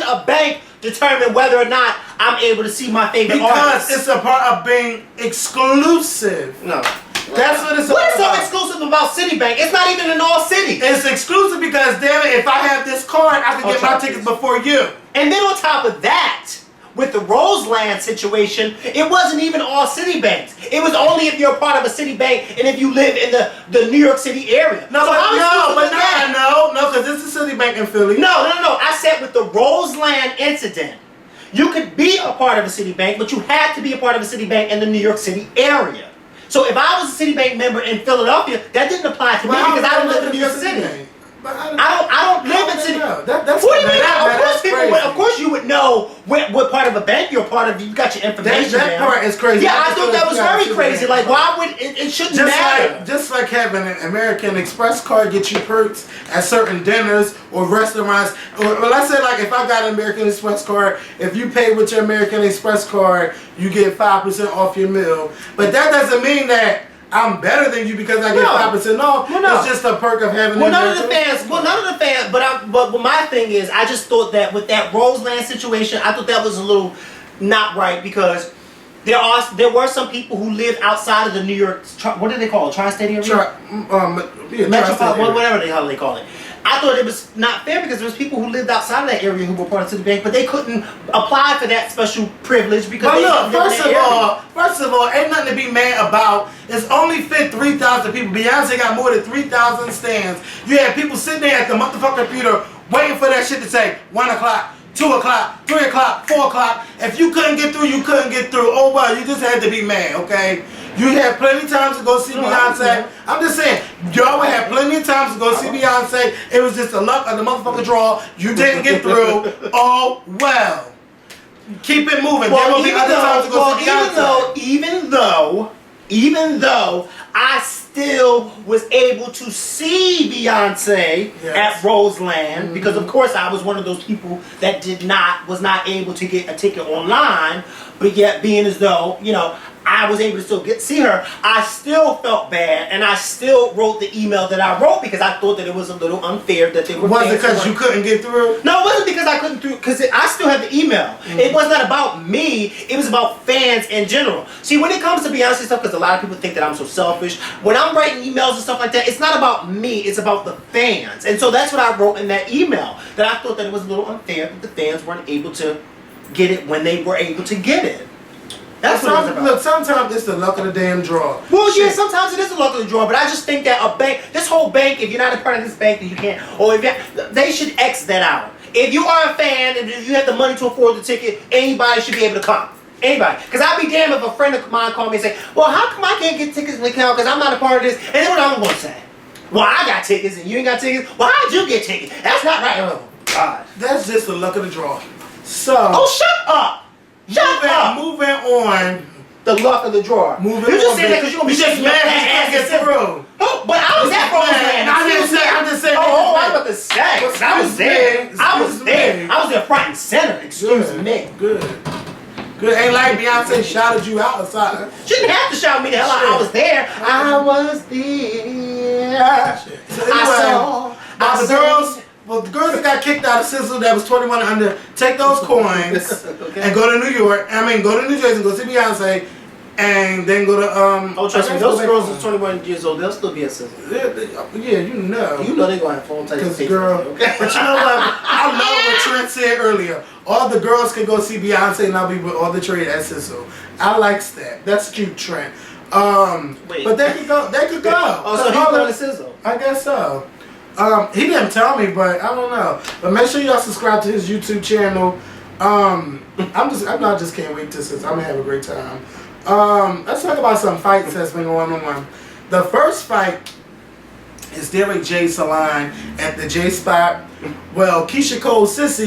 a bank determine whether or not I'm able to see my favorite artist? Because it's a part of being exclusive. No. That's what it's about. What is so exclusive about Citibank? It's not even in all cities. It's exclusive because, damn it, if I have this card, I can get my tickets before you. And then on top of that, with the Roseland situation, it wasn't even all Citibanks. It was only if you're a part of a Citibank and if you live in the New York City area. No, because this is Citibank in Philly. No. I said with the Roseland incident, you could be a part of a Citibank, but you had to be a part of a Citibank in the New York City area. So if I was a Citibank member in Philadelphia, that didn't apply to me because I don't live in New York City. I don't live in City. What do you mean? Of course you would know what part of a bank you're part of. You got your information. That part is crazy. Yeah, I thought that was very crazy. Like, why would it shouldn't matter? Just like having an American Express card get you perks at certain dinners or restaurants. Well, let's say like if I got an American Express card, if you pay with your American Express card, you get 5% off your meal. But that doesn't mean that I'm better than you because I get 5% off. It's just a perk of having. None of the fans. But my thing is, I just thought that with that Roseland situation, I thought that was a little not right, because there were some people who live outside of the New York. What do they call it? Tri-state area. Metropolitan, whatever the hell they call it. I thought it was not fair because there was people who lived outside of that area who were part of Citibank, but they couldn't apply for that special privilege because they didn't live in that area. First of all, ain't nothing to be mad about. It's only fit 3,000 people. Beyonce got more than 3,000 stands. You had people sitting there at the motherfucking computer waiting for that shit to say 1 o'clock, 2 o'clock, 3 o'clock, 4 o'clock. If you couldn't get through, you couldn't get through. Oh well, you just had to be mad, okay? You had plenty of times to go see Beyonce. I'm just saying, y'all would have plenty of times to go see Beyonce. It was just the luck of the motherfucking draw. You didn't get through. Oh well. Keep it moving. There will be other times to go see Beyonce. Even though I still was able to see Beyonce at Roseland, because of course I was one of those people that was not able to get a ticket online, but yet being as though, you know, I was able to still see her, I still felt bad, and I still wrote the email that I wrote because I thought that it was a little unfair that they were. Was it because you couldn't get through? No, it wasn't because I couldn't through. Because I still had the email. It was not about me. It was about fans in general. See, when it comes to Beyonce stuff, because a lot of people think that I'm so selfish. When I'm writing emails and stuff like that, it's not about me. It's about the fans. And so that's what I wrote in that email. That I thought that it was a little unfair that the fans weren't able to get it when they were able to get it. That's what it's about. Look, sometimes it's the luck of the damn draw. Well, yeah, sometimes it is the luck of the draw, but I just think that a bank, this whole bank, if you're not a part of this bank, then you can't, or if they should X that out. If you are a fan and if you have the money to afford the ticket, anybody should be able to come. Anybody. Because I'd be damned if a friend of mine called me and say, well, how come I can't get tickets in the account because I'm not a part of this? And then what I'm going to say? Well, I got tickets and you ain't got tickets? Well, how'd you get tickets? That's not right. Oh, God. That's just the luck of the draw. So. Oh, shut up. Shut up. Moving on. The luck of the draw. Moving you just on, said that because you're going to be just mad because you can't get through. No, but I was at Roseland. I'm just saying. Oh, I was about to say. I was there. I was there. I was there front and center. Excuse me. Good. Ain't like Beyonce shouted you out or something. She didn't have to shout me the hell out. I was there. I was there. So anyway, the girls that got kicked out of Sizzle that was 21 and under, take those coins and go to New York. Go to New Jersey and go see Beyonce, and then go to Oh, trust me, those girls are 21 years old. They'll still be at Sizzle. Yeah, you know. You know they're gonna have phone type of girl. Okay. But you know what? I love what Trent said earlier. All the girls can go see Beyonce and I'll be with all the trade at Sizzle. I likes that. That's cute, Trent. Wait. But they could go. Oh, so he's going to Sizzle. I guess so. He didn't tell me, but I don't know. But make sure y'all subscribe to his YouTube channel. I just can't wait to since I'm gonna have a great time. Let's talk about some fights that's been going on. The first fight is Derek J. Salon at the J Spot. Well, Keisha Cole's sister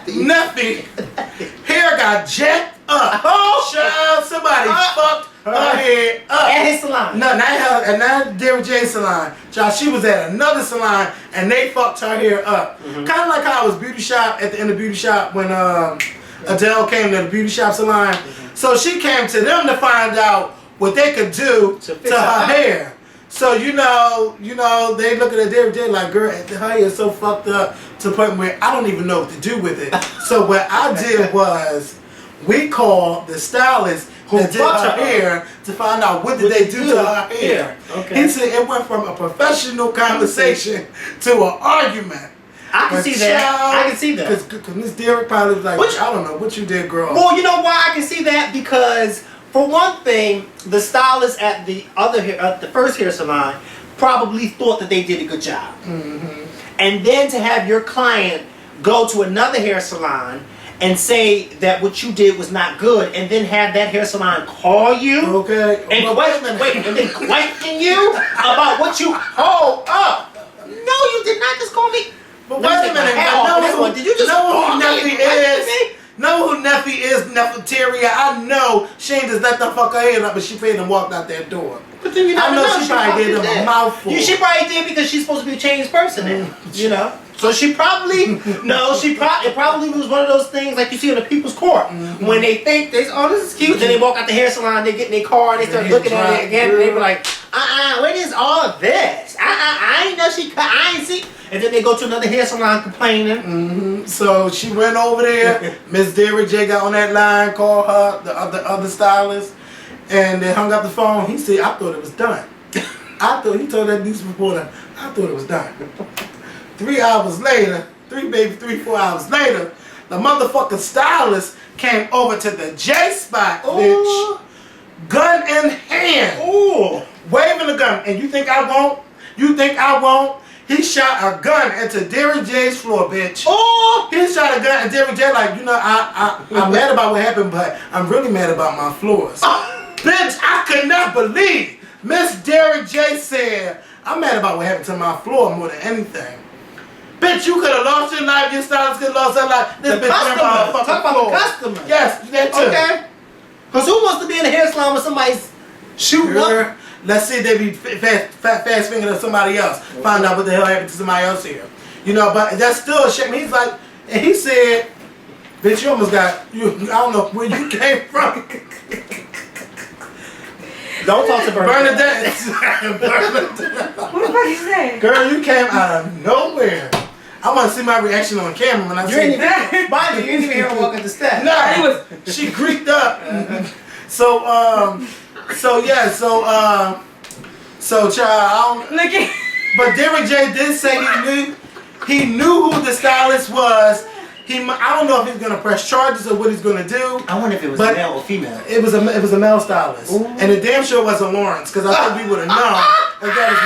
Neffy hair got jacked up. Oh, child, somebody fucked her head up. At his salon. No, not her, and not Derek J salon. Child, she was at another salon and they fucked her hair up. Kind of like how it was beauty shop at the end of beauty shop when Adele came to the beauty shop salon. So she came to them to find out what they could do to her hair. So you know, they looking at Derek J like, girl, her hair is so fucked up to the point where I don't even know what to do with it. So what I did was, we called the stylist who did her hair to find out what did they do to her hair. Okay. He said it went from a professional conversation to an argument. I can see that. I can see that. Because Miss Derek probably was like, I don't know what you did, girl. Well, you know why I can see that? Because for one thing, the stylist at the first hair salon probably thought that they did a good job. And then to have your client go to another hair salon and say that what you did was not good, and then have that hair salon call you, and question you about what you hold up. No, you did not just call me. But wait a minute, did you just know who Neffy is? Know who Neffy is, Nefertaria. I know she ain't just let them fuck her head up, but she paid them walked out that door. But then you I know she probably gave them a mouthful. She probably did because she's supposed to be a changed person now. You know? So she probably, it probably was one of those things like you see in the people's court. When they think, oh, this is cute. Then they walk out the hair salon, they get in their car, and they start looking at it again, and they be like, what is all this? I ain't know I ain't see. And then they go to another hair salon complaining. So she went over there. Miss Derek J got on that line, called her, the other stylist, and they hung up the phone. He said, I thought it was done. He told that news reporter, I thought it was done. 3 hours later, 4 hours later, the motherfucking stylist came over to the J Spot, bitch. Gun in hand. Waving a gun. And you think I won't? He shot a gun into Derek J's floor, bitch. He shot a gun at Derek J like, I'm mad about what happened, but I'm really mad about my floors. Bitch, I could not believe Miss Derek J said, I'm mad about what happened to my floor more than anything. Bitch, you could have lost your life, your stylist could have lost their life. This bitch went about the fucking floor. The customer. Yes, that too. Okay. Because who wants to be in a hair salon when somebody's shooting up? Let's see if they be fast fingering at somebody else. Find out what the hell happened to somebody else here. You know, but that's still a shame. He's like, and he said, bitch, you almost got, I don't know where you came from. Don't talk to Bernadette. What the fuck you say? Girl, you came out of nowhere. I want to see my reaction on camera when I see you. Mind you, you didn't even hear her walk up the steps. No, she creaked up. So child, I don't, Look at but Derrick J did say he knew who the stylist was. I don't know if he's gonna press charges or what he's gonna do. I wonder if it was male or female. It was a male stylist, and the damn sure wasn't Lawrence, because I think we would have known if that was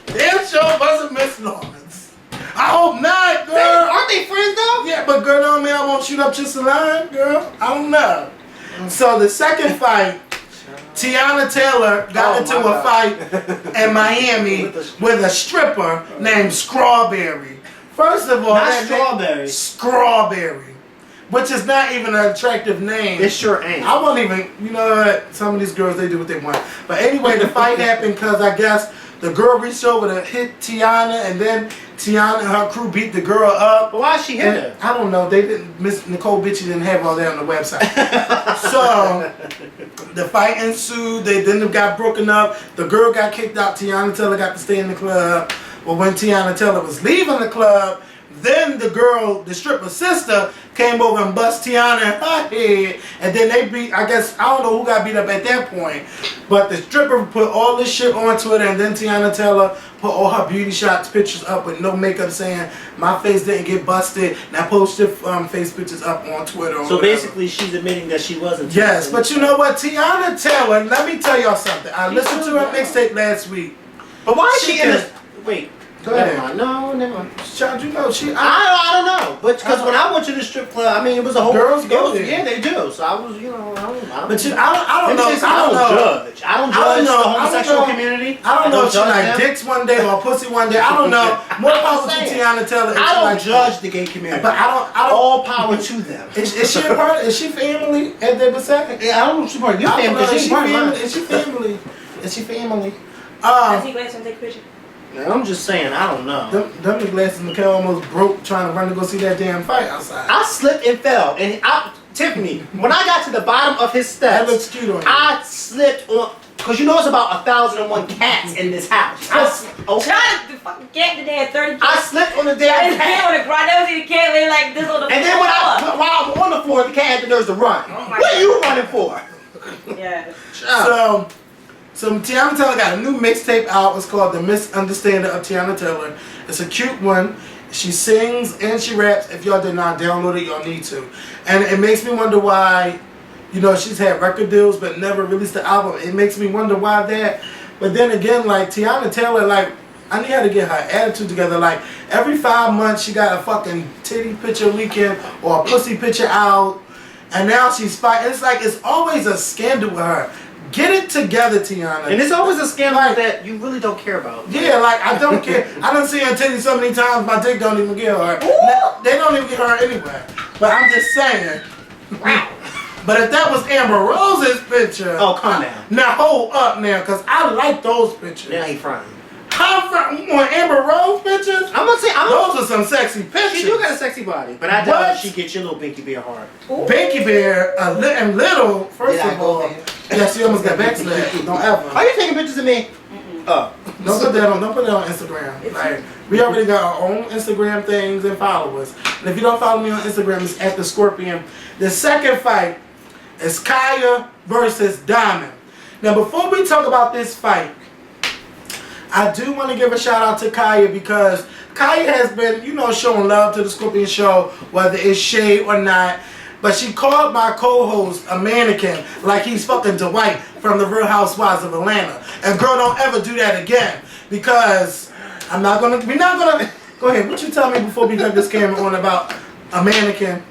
Miss. Damn sure wasn't Miss Lawrence. I hope not, girl. Aren't they friends though? Yeah, but girl, don't mean I won't shoot up just a line, girl. I don't know. So the second fight, Tiana Taylor got into a fight in Miami with a stripper named Strawberry. First of all, not Strawberry. Strawberry, which is not even an attractive name. It sure ain't. I won't even, you know what, some of these girls, they do what they want. But anyway, the fight happened because I guess the girl reached over to hit Tiana, and then Tiana and her crew beat the girl up. But why she hit her? I don't know. They didn't. Miss Nicole Bitchy didn't have all that on the website. So the fight ensued. They then got broken up. The girl got kicked out. Tiana Taylor got to stay in the club. Well, when Tiana Taylor was leaving the club, then the girl, the stripper sister, came over and bust Tiana in her head, and then they beat. I guess I don't know who got beat up at that point, but the stripper put all this shit on Twitter, and then Tiana Taylor put all her beauty shots pictures up with no makeup, saying my face didn't get busted. And I posted face pictures up on Twitter. So basically, she's admitting that she wasn't. Yes, but you know what, Tiana Taylor. Let me tell y'all something. I listened to her mixtape last week. But why is she in the? Wait. Go ahead. Never mind. No, never mind. Child, you know she. I don't know, but because when I went to the strip club, I mean, it was a whole girls go there. Yeah, they do. So I was, you know, I don't but you, I don't know. Judge. I don't judge the homosexual community. I don't know if she like dicks one day or pussy one day. I don't know. More power to Tiana Taylor. I don't judge the gay community, but I don't. All power to them. Is she a part? Is she family at the second? Yeah, I don't know if she's part of your family. Is she family? Is she family? Is she family? Does he glance and take a picture? I'm just saying, I don't know. Them the glasses Makael almost broke trying to run to go see that damn fight outside. I slipped and fell, and Tiffany, when I got to the bottom of his steps, that looks cute on you. I slipped on, because you know it's about 1,001 cats in this house. Trying to fucking cat the damn 30 cats. I slipped on the damn cat. On the ground. I never seen a cat lay like this on the floor. And then while I was on the floor, the cat had the nerves to run. Oh what are you running for? Yeah. So Tiana Taylor got a new mixtape out. It's called The Misunderstanding of Tiana Taylor. It's a cute one. She sings and she raps. If y'all did not download it, y'all need to. And it makes me wonder why, you know, she's had record deals but never released the album. It makes me wonder why that. But then again, like Tiana Taylor, like, I need her to get her attitude together. Like, every 5 months she got a fucking titty picture leaking or a pussy picture out. And now she's fighting. It's like, it's always a scandal with her. Get it together, Tiana. And it's always a scandal that you really don't care about. Yeah, like, I don't care. I done seen her titty so many times, my dick don't even get her. They don't even get her anyway. But I'm just saying. Wow. But if that was Amber Rose's picture. Oh, come down. Now, hold up now, because I like those pictures. Now he fronting. How from Amber Rose pictures? I'm gonna say those are some sexy pictures. She do got a sexy body, but I doubt she gets your little Binky Bear hard. Binky Bear and little. First of all, yeah, she almost got backslapped. Don't ever. Are you taking pictures of me? Don't put that on Instagram. Like, we already got our own Instagram things and followers. And if you don't follow me on Instagram, it's at the Skorpion. The second fight is Kaya versus Diamond. Now, before we talk about this fight, I do want to give a shout out to Kaya because Kaya has been, you know, showing love to the Skorpion show, whether it's shade or not. But she called my co-host a mannequin like he's fucking Dwight from the Real Housewives of Atlanta. And girl, don't ever do that again because we're not gonna, go ahead, what you tell me before we got this camera on about a mannequin?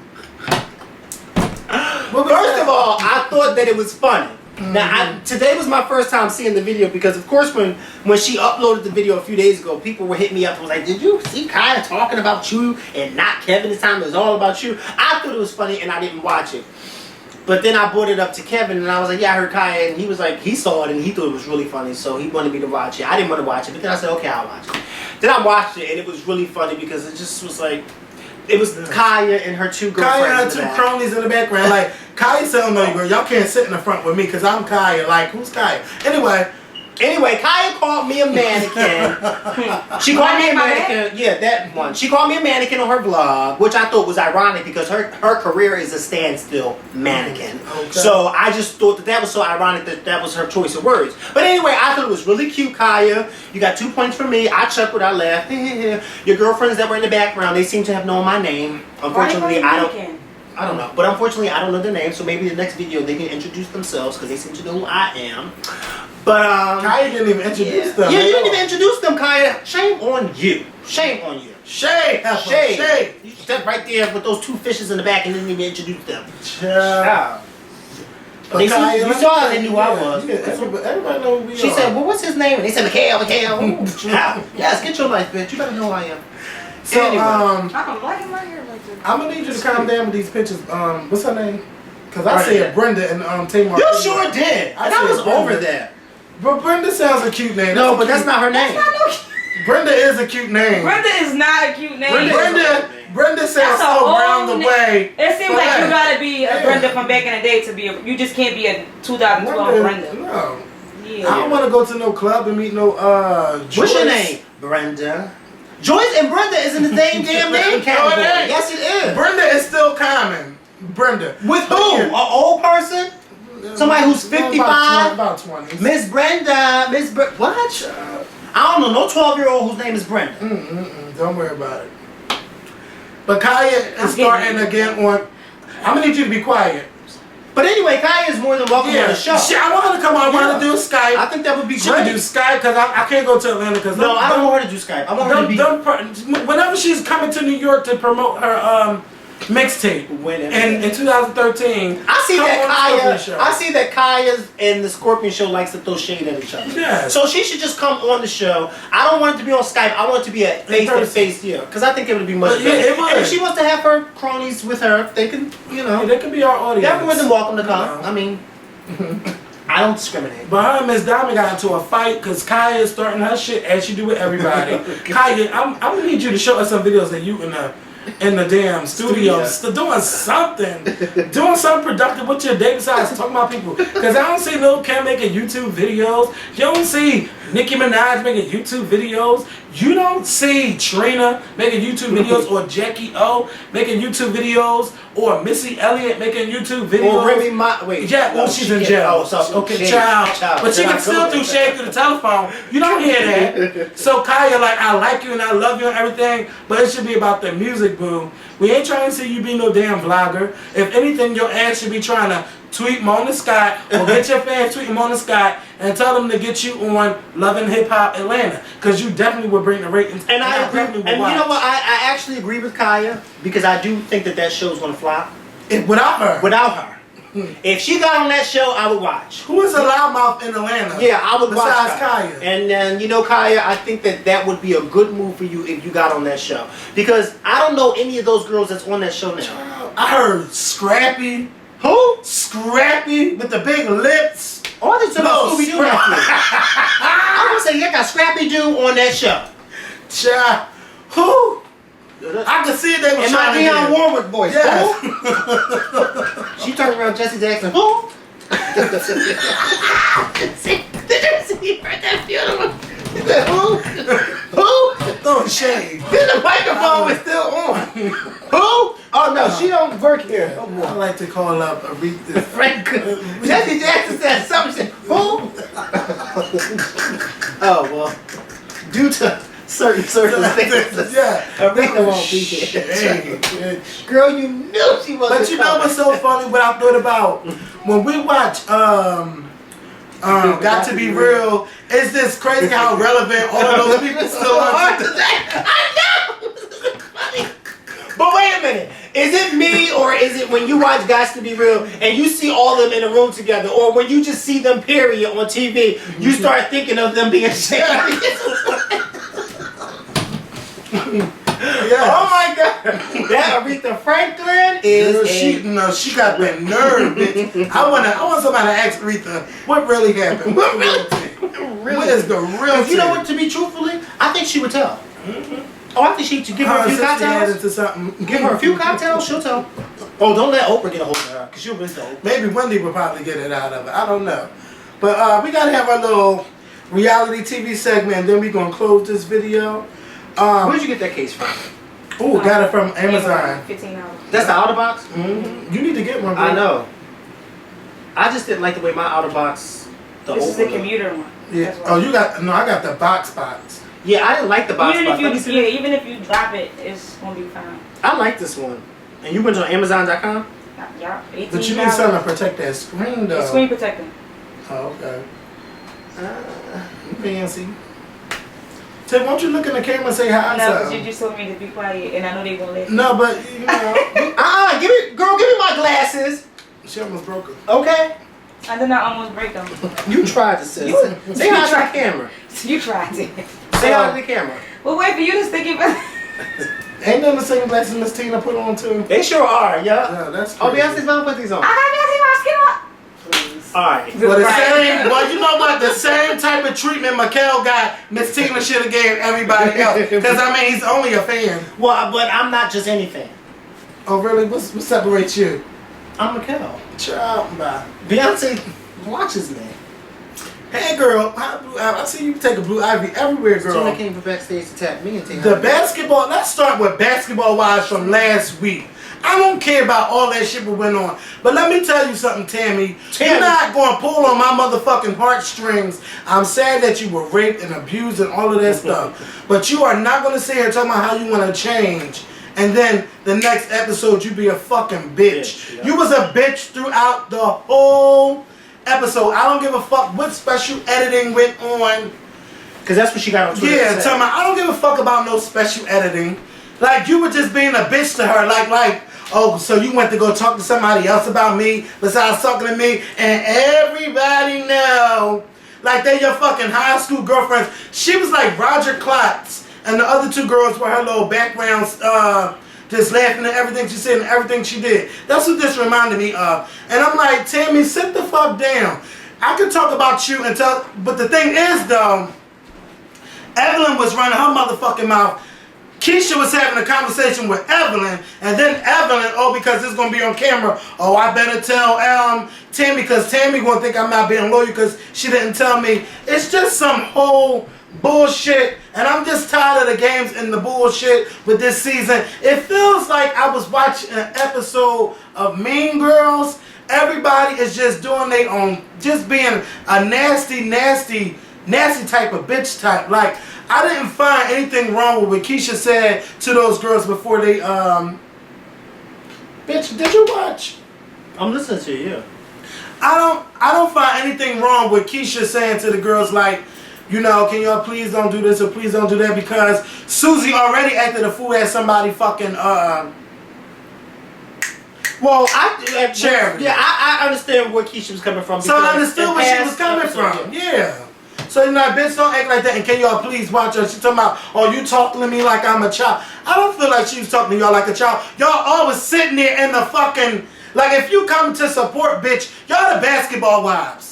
First of all, I thought that it was funny. Now, today was my first time seeing the video because, of course, when she uploaded the video a few days ago, people were hitting me up and was like, did you see Kaya talking about you and not Kevin this time? It was all about you. I thought it was funny and I didn't watch it. But then I brought it up to Kevin, and I was like, yeah, I heard Kaya, and he was like, he saw it, and he thought it was really funny, so he wanted me to watch it. I didn't want to watch it, but then I said, okay, I'll watch it. Then I watched it, and it was really funny because it just was like, it was Kaya and her two girlfriends. Kaya and her two cronies in the background. Like, Kaya said, oh no, girl, y'all can't sit in the front with me because I'm Kaya. Like, who's Kaya? Anyway, Kaya called me a mannequin. She called me a mannequin. Yeah, that one. She called me a mannequin on her vlog, which I thought was ironic because her career is a standstill mannequin. Okay. So I just thought that was so ironic that was her choice of words. But anyway, I thought it was really cute, Kaya. You got 2 points from me. I chuckled, I laughed. Your girlfriends that were in the background, they seem to have known my name. Unfortunately, I don't know. But unfortunately, I don't know their name. So maybe the next video they can introduce themselves because they seem to know who I am. But Kaya didn't even introduce them. Yeah, you didn't even introduce them, Kaya. Shame on you. Shame on you. Shame. You stepped right there with those 2 fishes in the back and didn't even introduce them. Yeah. You saw how they knew I was. Everybody know who we are. She said, well, what's his name? And they said, Makael. Yes, get your life, bitch. You better know who I am. So, anyway. I don't like my hair like this. I'm gonna need you to calm down with these pictures. What's her name? Because I said Brenda and Tamar. You sure did. I was over that. But Brenda sounds a cute name. No, but that's not her name. That's not no cute. Brenda is a cute name. Brenda is not a cute name. Brenda sounds so round the way. It seems like you gotta be a Brenda from back in the day to be you just can't be a 2012 Brenda. No. Yeah. I don't want to go to no club and meet no Joyce. What's your name? Brenda. Joyce and Brenda is in the same damn name category. Yes, it is. Brenda is still common. Brenda. With who? An old person? Somebody who's 55? About 20. Miss Brenda. What? I don't know. No 12-year-old whose name is Brenda. Don't worry about it. But Kaya is starting again on. I'm gonna need you to be quiet. But anyway, Kaya is more than welcome on the show. I want her to come on. I want her to do Skype. I think that would be great. She can do Skype because I can't go to Atlanta because no, I don't want her to do Skype. I want her to be. Whenever she's coming to New York to promote her mixtape in 2013. I see that Kaya's and the Skorpion show likes to throw shade at each other. Yeah. So she should just come on the show. I don't want it to be on Skype. I want it to be a face-to-face, because I think it would be much better. It would. And if she wants to have her cronies with her, they can, they can be our audience. They're more than welcome to come. I mean, I don't discriminate. But her and Miss Diamond got into a fight because Kaya is starting her shit as she do with everybody. Kaya, I'm gonna need you to show us some videos that you in the damn studio, doing something productive with your day besides talking about people. Because I don't see Lil Kim making YouTube videos. You don't see Nicki Minaj making YouTube videos. You don't see Trina making YouTube videos or Jackie O making YouTube videos or Missy Elliott making YouTube videos. Or Remy Ma. Wait. Yeah, well, she's in jail. Okay, child. But she can still do shade through the telephone. You don't hear that. So Kaya, like, I like you and I love you and everything, but it should be about the music, boo. We ain't trying to see you be no damn vlogger. If anything, your ass should be trying to tweet Mona Scott or get your fans tweeting Mona Scott and tell them to get you on Loving Hip Hop Atlanta, because you definitely would bring the ratings. And I agree. And you know what? I actually agree with Kaya because I do think that show's gonna flop. Without her. Without her. If she got on that show, I would watch. Who is a loudmouth in Atlanta? Yeah, I would watch besides Kaya. And then, Kaya, I think that would be a good move for you if you got on that show. Because I don't know any of those girls that's on that show now. I heard Scrappy. Who? Scrappy with the big lips. Oh, I think Scooby-Doo. I was gonna say, got Scrappy Doo on that show. Child. Who? I could see they were trying to do my Dionne Warwick voice. Yes. She turned around Jesse Jackson. Who? Did you see her at that funeral? Who? Throwing shade. The microphone is still on. Who? Oh no, she don't work here no more. I like to call up Aretha Franklin. Jesse Jackson said something. She said, who? Oh well, due to certain circumstances, Aretha won't be here. Girl, you knew she wasn't. But you know what's so funny? What I thought about when we watch Got to Be Real. It's just crazy how relevant all of those people still are to that. I know. Funny. But wait a minute. Is it me or is it when you watch Got to Be Real and you see all of them in a room together, or when you just see them period on TV, you start thinking of them being shaky? Yes. Oh my God! That Aretha Franklin That is she got that nerve, bitch. I want somebody to ask Aretha what really happened. What is the real? You know what? To be truthfully, I think she would tell. Oh, I think she should give her a few cocktails. To something. Give her a few cocktails, she'll tell. Oh, don't let Oprah get a hold of her, because she'll really tell. Maybe Wendy would probably get it out of it. I don't know. But we got to have our little reality TV segment, and then we're going to close this video. Where'd you get that case from? Oh, got it from Amazon. $15. That's the outer box? You need to get one, bro. I know. I just didn't like the way my outer box... This is the commuter one. Yeah. Oh, you got... No, I got the box. Yeah, I didn't like the box. Even if you drop it, it's gonna be fine. I like this one. And you went on Amazon.com? Yeah, $18. But you need something to protect that screen, though. It's screen protecting. Oh, okay. Fancy. Tim, won't you look in the camera and say hi? No, because you just told me to be quiet, and I know they won't let you. No, but you know. Give me my glasses. She almost broke them. Okay. And then I almost break them. You tried to say. Say hi to the camera. You tried to. Say hi to the camera. Well, wait for you to stick it. Ain't none of the same glasses Miss Tina put on too. They sure are, yeah. Yeah, that's Oh, crazy. Beyonce's mom put these on. I got Beyonce my skin up. Alright. Well, you know what? The same type of treatment Makael got, Miss Tina should have gave everybody else. Because, I mean, he's only a fan. Well, but I'm not just any fan. Oh, really? What separates you? I'm Makael. Child, bye. Beyonce watches me. Hey, girl. I see you take a blue ivy everywhere, girl. Tina came from backstage to tap me and take The basketball, let's start with basketball-wise from last week. I don't care about all that shit that went on. But let me tell you something, Tammy. You're not going to pull on my motherfucking heartstrings. I'm sad that you were raped and abused and all of that stuff. But you are not going to sit here talking about how you want to change. And then the next episode, you be a fucking bitch. Yeah. You was a bitch throughout the whole episode. I don't give a fuck what special editing went on. Because that's what she got on Twitter. Yeah, tell me, I don't give a fuck about no special editing. Like, you were just being a bitch to her. Like, oh, so you went to go talk to somebody else about me besides talking to me, and everybody know, like, they're your fucking high school girlfriends. She was like Roger Klotz, and the other two girls were her little backgrounds, just laughing at everything she said and everything she did. That's what this reminded me of. And I'm like, Tammy, sit the fuck down. I could talk about you and tell, but the thing is, though, Evelyn was running her motherfucking mouth. Keisha was having a conversation with Evelyn, and then Evelyn, oh, because it's going to be on camera, oh, I better tell Tammy, because Tammy going to think I'm not being loyal because she didn't tell me. It's just some whole bullshit, and I'm just tired of the games and the bullshit with this season. It feels like I was watching an episode of Mean Girls. Everybody is just doing their own, just being a nasty type of bitch type. Like, I didn't find anything wrong with what Keisha said to those girls before they, bitch, did you watch? I'm listening to you, yeah. I don't find anything wrong with Keisha saying to the girls, like, you know, can y'all please don't do this or please don't do that, because Susie already acted a fool at somebody fucking, well, charity. Yeah, I understand where Keisha was coming from. So I understood where she was coming from. Yeah. So, you know, bitch, don't act like that. And can y'all please watch her? She talking about, oh, you talking to me like I'm a child. I don't feel like she was talking to y'all like a child. Y'all always sitting there in the fucking, like, if you come to support, bitch, y'all the basketball wives.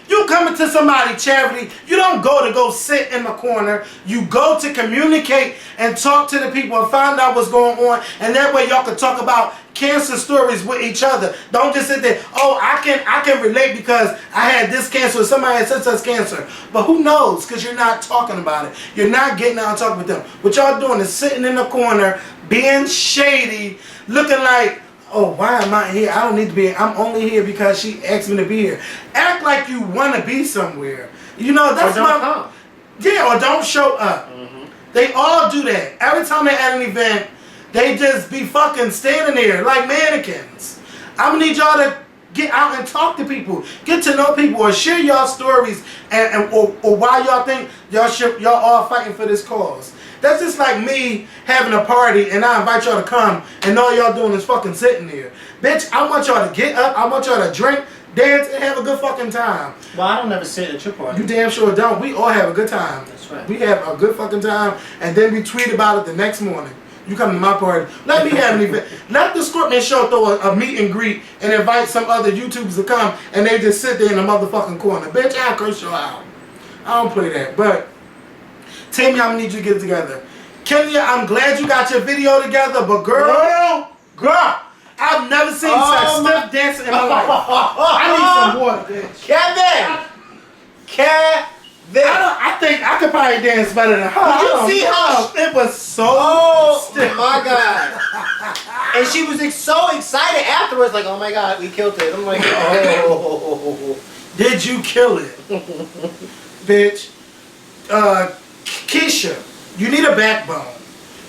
You coming to somebody charity, you don't go sit in the corner. You go to communicate and talk to the people and find out what's going on. And that way y'all can talk about cancer stories with each other. Don't just sit there, oh, I can relate because I had this cancer or somebody had such cancer. But who knows? Because you're not talking about it. You're not getting out and talking with them. What y'all doing is sitting in the corner, being shady, looking like, oh, why am I here? I don't need to be here. I'm only here because she asked me to be here. Act like you want to be somewhere. You know, that's come. Yeah, or don't show up. Mm-hmm. They all do that. Every time they at an event, they just be fucking standing there like mannequins. I'm going to need y'all to get out and talk to people. Get to know people or share y'all stories or why y'all think y'all all fighting for this cause. That's just like me having a party and I invite y'all to come and all y'all doing is fucking sitting there. Bitch, I want y'all to get up, I want y'all to drink, dance, and have a good fucking time. Well, I don't ever sit at your party. You damn sure don't. We all have a good time. That's right. We have a good fucking time and then we tweet about it the next morning. You come to my party. Let me have an event. Let the Skorpion show throw a meet and greet and invite some other YouTubers to come and they just sit there in the motherfucking corner. Bitch, I'll curse you out. I don't play that. But Tammy, I'm gonna need you to get it together. Kenya, I'm glad you got your video together, but girl, I've never seen such stiff dancing in my life. I need some water, bitch. Kevin! I think I could probably dance better than her. Did you see how it was so stiff? Oh my god! And she was so excited afterwards, like, oh my god, we killed it. I'm like, oh. Did you kill it, bitch? Keisha, you need a backbone.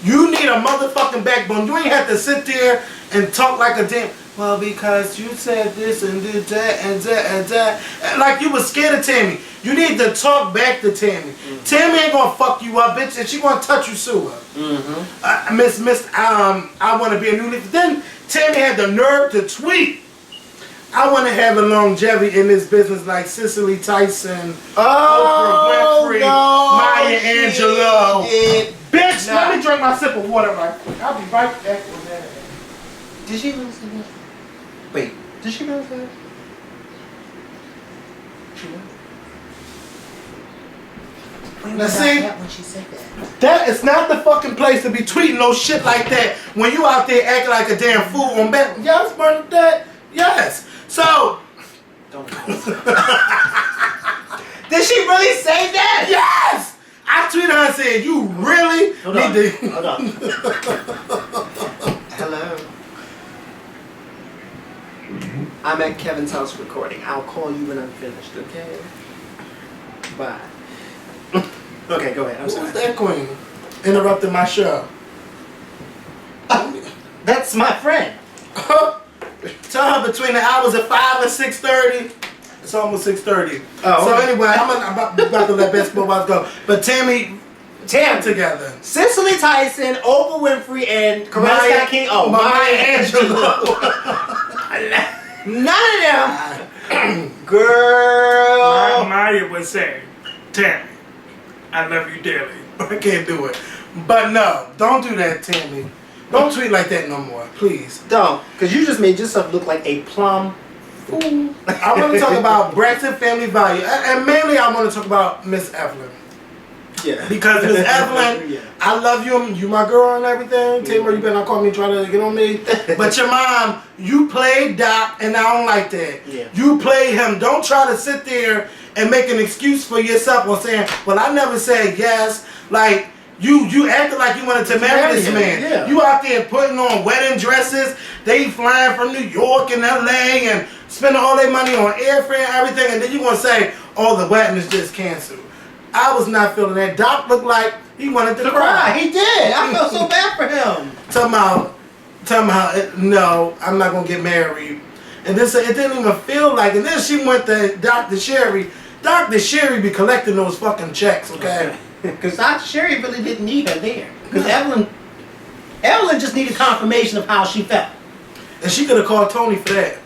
You need a motherfucking backbone. You ain't have to sit there and talk like a damn. Well, because you said this and did that and that and that. Like you was scared of Tammy. You need to talk back to Tammy. Tammy ain't gonna fuck you up, bitch, and she gonna touch you, sue her. Miss, I wanna be a new leaf. Then Tammy had the nerve to tweet. I want to have a longevity in this business like Cicely Tyson, Oprah Winfrey, Maya Angelou. Bitch, let me drink my sip of water right quick. I'll be right back with that. Did she really say that? Wait, did she really say that? Now see, when she said that is not the fucking place to be tweeting no shit like that when you out there acting like a damn fool on back. Yes, Bernadette. Yes. So. Don't. Did she really say that? Yes. I tweeted her and said, "You really need to." Hold on. Hello. I'm at Kevin's house recording. I'll call you when I'm finished. Okay. Bye. Okay, go ahead. I'm sorry. Who's that queen? Interrupting my show. That's my friend. Tell her between the hours of 5 and 6:30. It's almost 6:30. Oh, so anyway, I'm about to let basketball wives go. But Tammy together. Cicely Tyson, Oprah Winfrey, and Maya King. Oh, Maya Angelou. None of them. Girl. Maya would say, Tammy, I love you dearly. I can't do it. But no, don't do that, Tammy. Don't tweet like that no more, please. Don't, because you just made yourself look like a plum fool. I want to talk about Braxton family value. And mainly I want to talk about Miss Evelyn. Yeah. Because Miss Evelyn, I love you. You my girl and everything. Tamara, you better not call me trying to get on me. But your mom, you played Doc, and I don't like that. Yeah. You played him. Don't try to sit there and make an excuse for yourself or saying, well, I never said yes. Like, you acted like you wanted to marry this man. Yeah. You out there putting on wedding dresses. They flying from New York and LA and spending all their money on airfare and everything. And then you going to say, oh, the wedding is just canceled. I was not feeling that. Doc looked like he wanted to cry. He did. I felt so bad for him. Talking about, no, I'm not going to get married. And then it didn't even feel like, and then she went to Dr. Sherry. Dr. Sherry be collecting those fucking checks, okay? Because Dr. Sherry really didn't need her there. Because Evelyn just needed confirmation of how she felt. And she could have called Tony for that.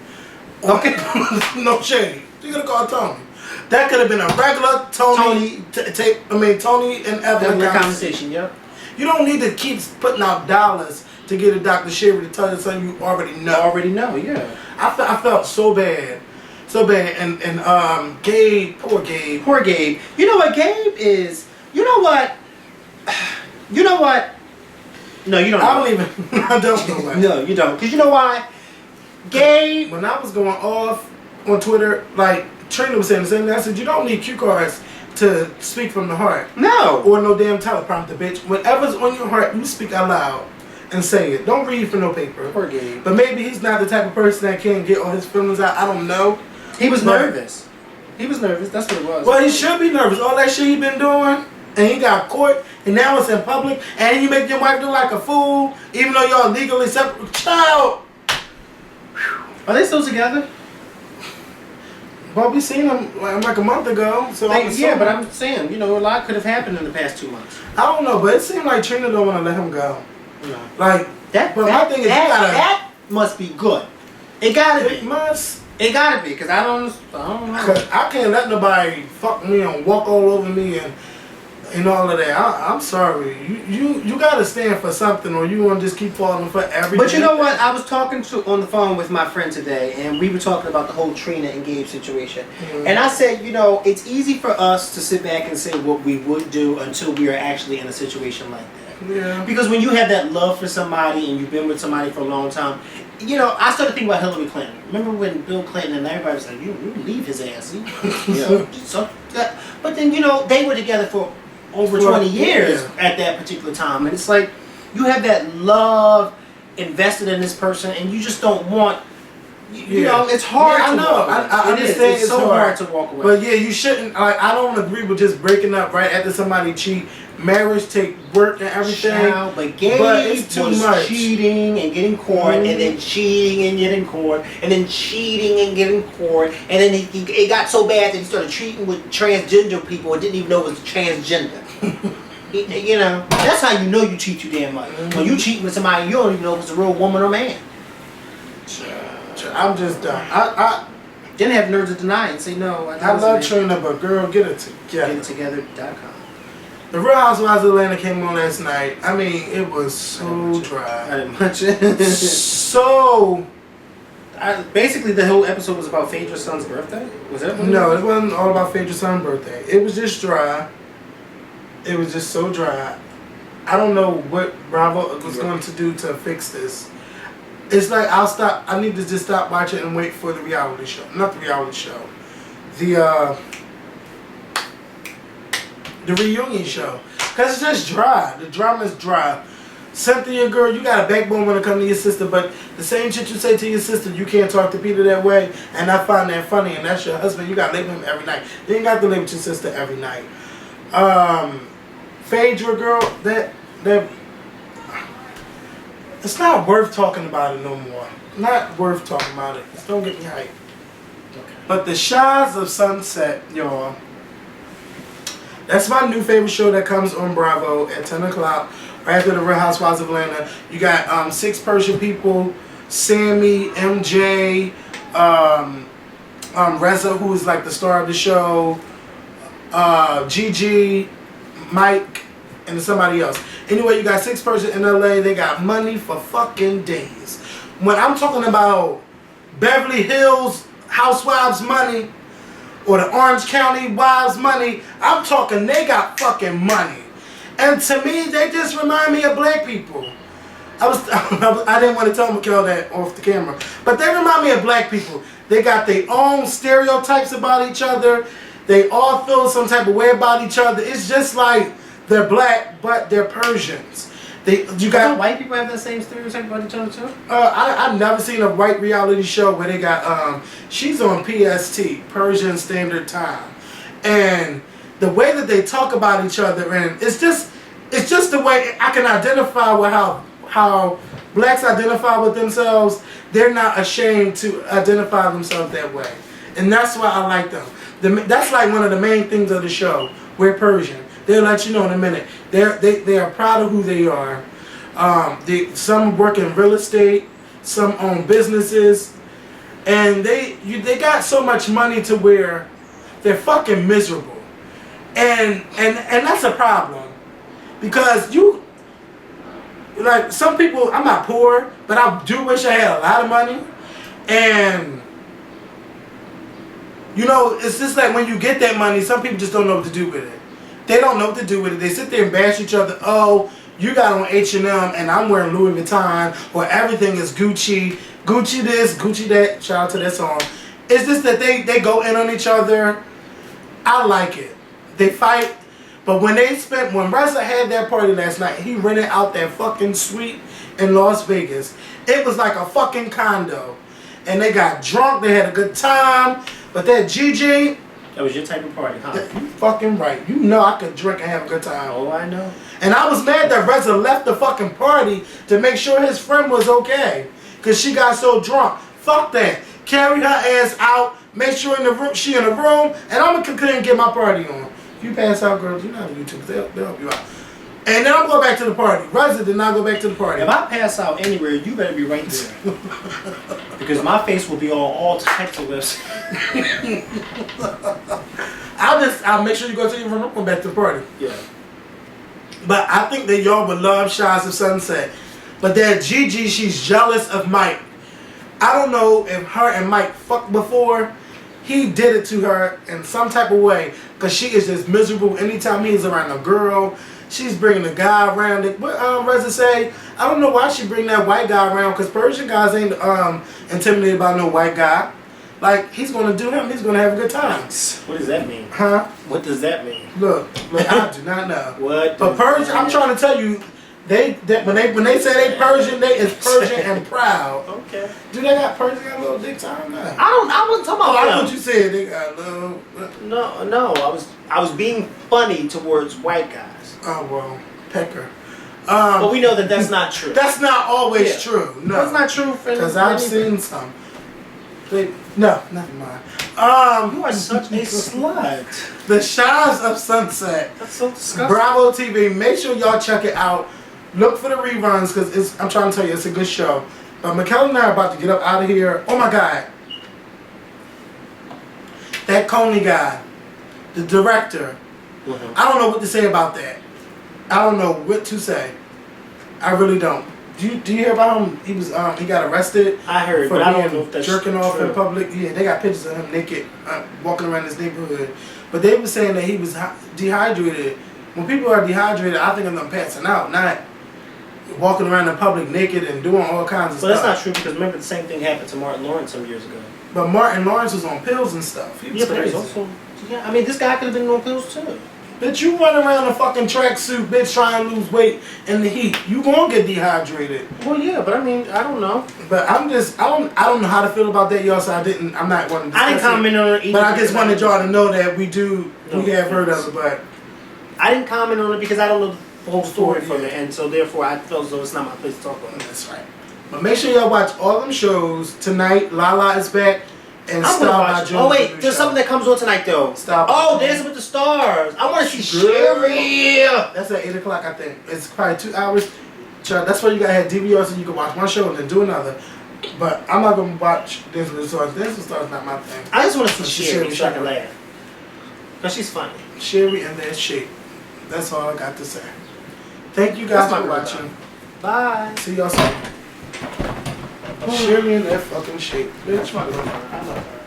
Okay? No shade. She could have called Tony. That could have been a regular Tony and Evelyn conversation. Yep. You don't need to keep putting out dollars to get a Dr. Sherry to tell you something you already know. Yeah. I felt so bad. So bad. And Gabe, poor Gabe. Poor Gabe. You know what Gabe is? You know what? You know what? No, you don't know. I don't know why. No, you don't. Because you know why? Gabe. When I was going off on Twitter, like, Trina was saying the same thing. I said, you don't need cue cards to speak from the heart. No. Or no damn teleprompter, bitch. Whatever's on your heart, you speak out loud and say it. Don't read from no paper. Poor Gabe. But maybe he's not the type of person that can get all his feelings out. I don't know. He was nervous. He was nervous. That's what it was. Well, he should be nervous. All that shit he been doing, and he got caught, and now it's in public, and you make your wife look like a fool, even though y'all legally separate. Child. Are they still together? Well, we seen them like a month ago. So yeah, but I'm saying, you know, a lot could have happened in the past 2 months. I don't know, but it seemed like Trina don't want to let him go. No. Like my thing is, that must be good. It gotta be. It must. It gotta be, because I don't know. Cause I can't let nobody fuck me and walk all over me and and all of that. I'm sorry. You gotta stand for something, or you want to just keep falling for everything. But you know what? I was talking on the phone with my friend today, and we were talking about the whole Trina and Gabe situation. Mm-hmm. And I said, you know, it's easy for us to sit back and say what we would do until we are actually in a situation like that. Yeah. Because when you have that love for somebody and you've been with somebody for a long time, you know, I started thinking about Hillary Clinton. Remember when Bill Clinton and everybody was like, you leave his ass. You know, but then, you know, they were together for over 20 years at that particular time. And it's like, you have that love invested in this person and you just don't want, you know, it's hard to walk away. I understand it's so hard to walk away. But yeah, you shouldn't, like, I don't agree with just breaking up right after somebody cheat. Marriage take work and everything. But Gabe was cheating and getting caught, and then cheating and getting caught, and then cheating and getting caught, and then it got so bad that he started cheating with transgender people and didn't even know it was transgender. You know, that's how you know you cheat too damn much. When you cheat with somebody, you don't even know if it's a real woman or man. I'm just done. I didn't have nerves to deny it and say no. I love Trina, but girl, get it together. GetItTogether.com. The Real Housewives of Atlanta came on last night. I mean, it was so dry. I didn't watch it. So... basically, the whole episode was about Phaedra's son's birthday? Was that what No, it wasn't all about Phaedra's son's birthday. It was just dry. It was just so dry. I don't know what Bravo was going to do to fix this. It's like, I need to just stop watching and wait for the reality show. Not the reality show. The reunion show. Because it's just dry. The drama's dry. Cynthia, girl, you got a backbone when it comes to your sister, but the same shit you say to your sister, you can't talk to Peter that way, and I find that funny, and that's your husband. You got to live with him every night. You ain't got to live with your sister every night. Phaedra, girl, that it's not worth talking about it no more. Not worth talking about it. Don't get me hyped. Okay. But the Shires of Sunset, y'all. That's my new favorite show that comes on Bravo at 10 o'clock, right after the Real Housewives of Atlanta. You got 6 Persian people, Sammy, MJ, Reza, who is like the star of the show, Gigi, Mike, and somebody else. Anyway, you got 6 Persian in LA. They got money for fucking days. When I'm talking about Beverly Hills Housewives money, or the Orange County Wives money, I'm talking they got fucking money. And to me, they just remind me of black people. I didn't want to tell Makael that off the camera, but they remind me of black people. They got their own stereotypes about each other. They all feel some type of way about each other. It's just like they're black, but they're Persians. You got white people have that same stereotype about each other too? I've never seen a white reality show where they got she's on PST, Persian Standard Time, and the way that they talk about each other, and it's just the way I can identify with how blacks identify with themselves. They're not ashamed to identify themselves that way, and that's why I like them. That's like one of the main things of the show. We're Persian. They'll let you know in a minute. They are proud of who they are. Some work in real estate, some own businesses, and they got so much money to where they're fucking miserable, and that's a problem, because like some people. I'm not poor, but I do wish I had a lot of money, and you know, it's just like when you get that money, some people just don't know what to do with it. They don't know what to do with it. They sit there and bash each other. Oh, you got on H&M and I'm wearing Louis Vuitton, or everything is Gucci. Gucci this, Gucci that. Shout out to that song. It's just that they go in on each other. I like it. They fight. But when Reza had that party last night, he rented out that fucking suite in Las Vegas. It was like a fucking condo. And they got drunk. They had a good time. But that Gigi... That was your type of party, huh? You fucking right. You know I could drink and have a good time. Oh, I know. And I was mad that Reza left the fucking party to make sure his friend was okay, because she got so drunk. Fuck that. Carry her ass out. Make sure she in the room, and I'm gonna continue to get my party on. If you pass out, girls, you know how YouTube. They'll help you out. And then I'm going back to the party. Reza did not go back to the party. If I pass out anywhere, you better be right there. Because my face will be on all types of lists. I'll make sure you go to your room. I'm going back to the party. Yeah. But I think that y'all would love Shots of Sunset. But that Gigi, she's jealous of Mike. I don't know if her and Mike fucked before. He did it to her in some type of way. Because she is just miserable anytime he's around a girl. She's bringing a guy around. What Reza say? I don't know why she bring that white guy around. Because Persian guys ain't intimidated by no white guy. Like, he's going to do him. He's going to have a good time. What does that mean? Huh? What does that mean? Look, I do not know. What? But Persian, I'm trying to tell you, when they say they Persian, it's Persian and proud. Okay. Do they got Persian got little dicks? I don't know. I wasn't talking about I them. know what you said. They got little. No. I was being funny towards white guys. Oh well, pecker. But we know that that's not true. That's not always true. No, that's not true. Because I've seen some. No, never mind. You are such a slut. The Shines of Sunset. That's so disgusting. Bravo TV. Make sure y'all check it out. Look for the reruns because I'm trying to tell you, it's a good show. But Makael and I are about to get up out of here. Oh my God. That Coney guy, the director. Mm-hmm. I don't know what to say about that. I don't know what to say. I really don't. Do you hear about him? He got arrested. I heard, for but I being don't know if that's jerking off true. in public. Yeah, they got pictures of him naked walking around his neighborhood. But they were saying that he was dehydrated. When people are dehydrated, I think of them passing out, not walking around in public naked and doing all kinds of stuff. But that's not true because remember the same thing happened to Martin Lawrence some years ago. But Martin Lawrence was on pills and stuff. He was But crazy. also, I mean, this guy could have been on pills too. Bitch, you run around a fucking tracksuit, bitch, trying to lose weight in the heat. You gonna get dehydrated. Well, yeah, but I mean, I don't know. But I don't know how to feel about that, y'all. So I'm not wanting to. I didn't comment on it either. But I just wanted y'all to know that we have heard of it. But I didn't comment on it because I don't know the whole story from it, and so therefore I felt as though it's not my place to talk about it. That's right. But make sure y'all watch all them shows tonight. Lala is back. And I'm gonna watch. Oh wait, there's something that comes on tonight though. Dancing with the Stars. I want to see Sherry. That's at 8 o'clock, I think. It's probably 2 hours. That's why you gotta have DVR so you can watch one show and then do another. But I'm not gonna watch Dancing with the Stars. Dancing with the Stars is not my thing. I just want to see Sherry so I can laugh. Cause she's funny. Sherry and that shape. That's all I got to say. Thank you guys for watching. Bye. See y'all soon. Sherry in that fucking shape. Bitch, my girlfriend. I love her.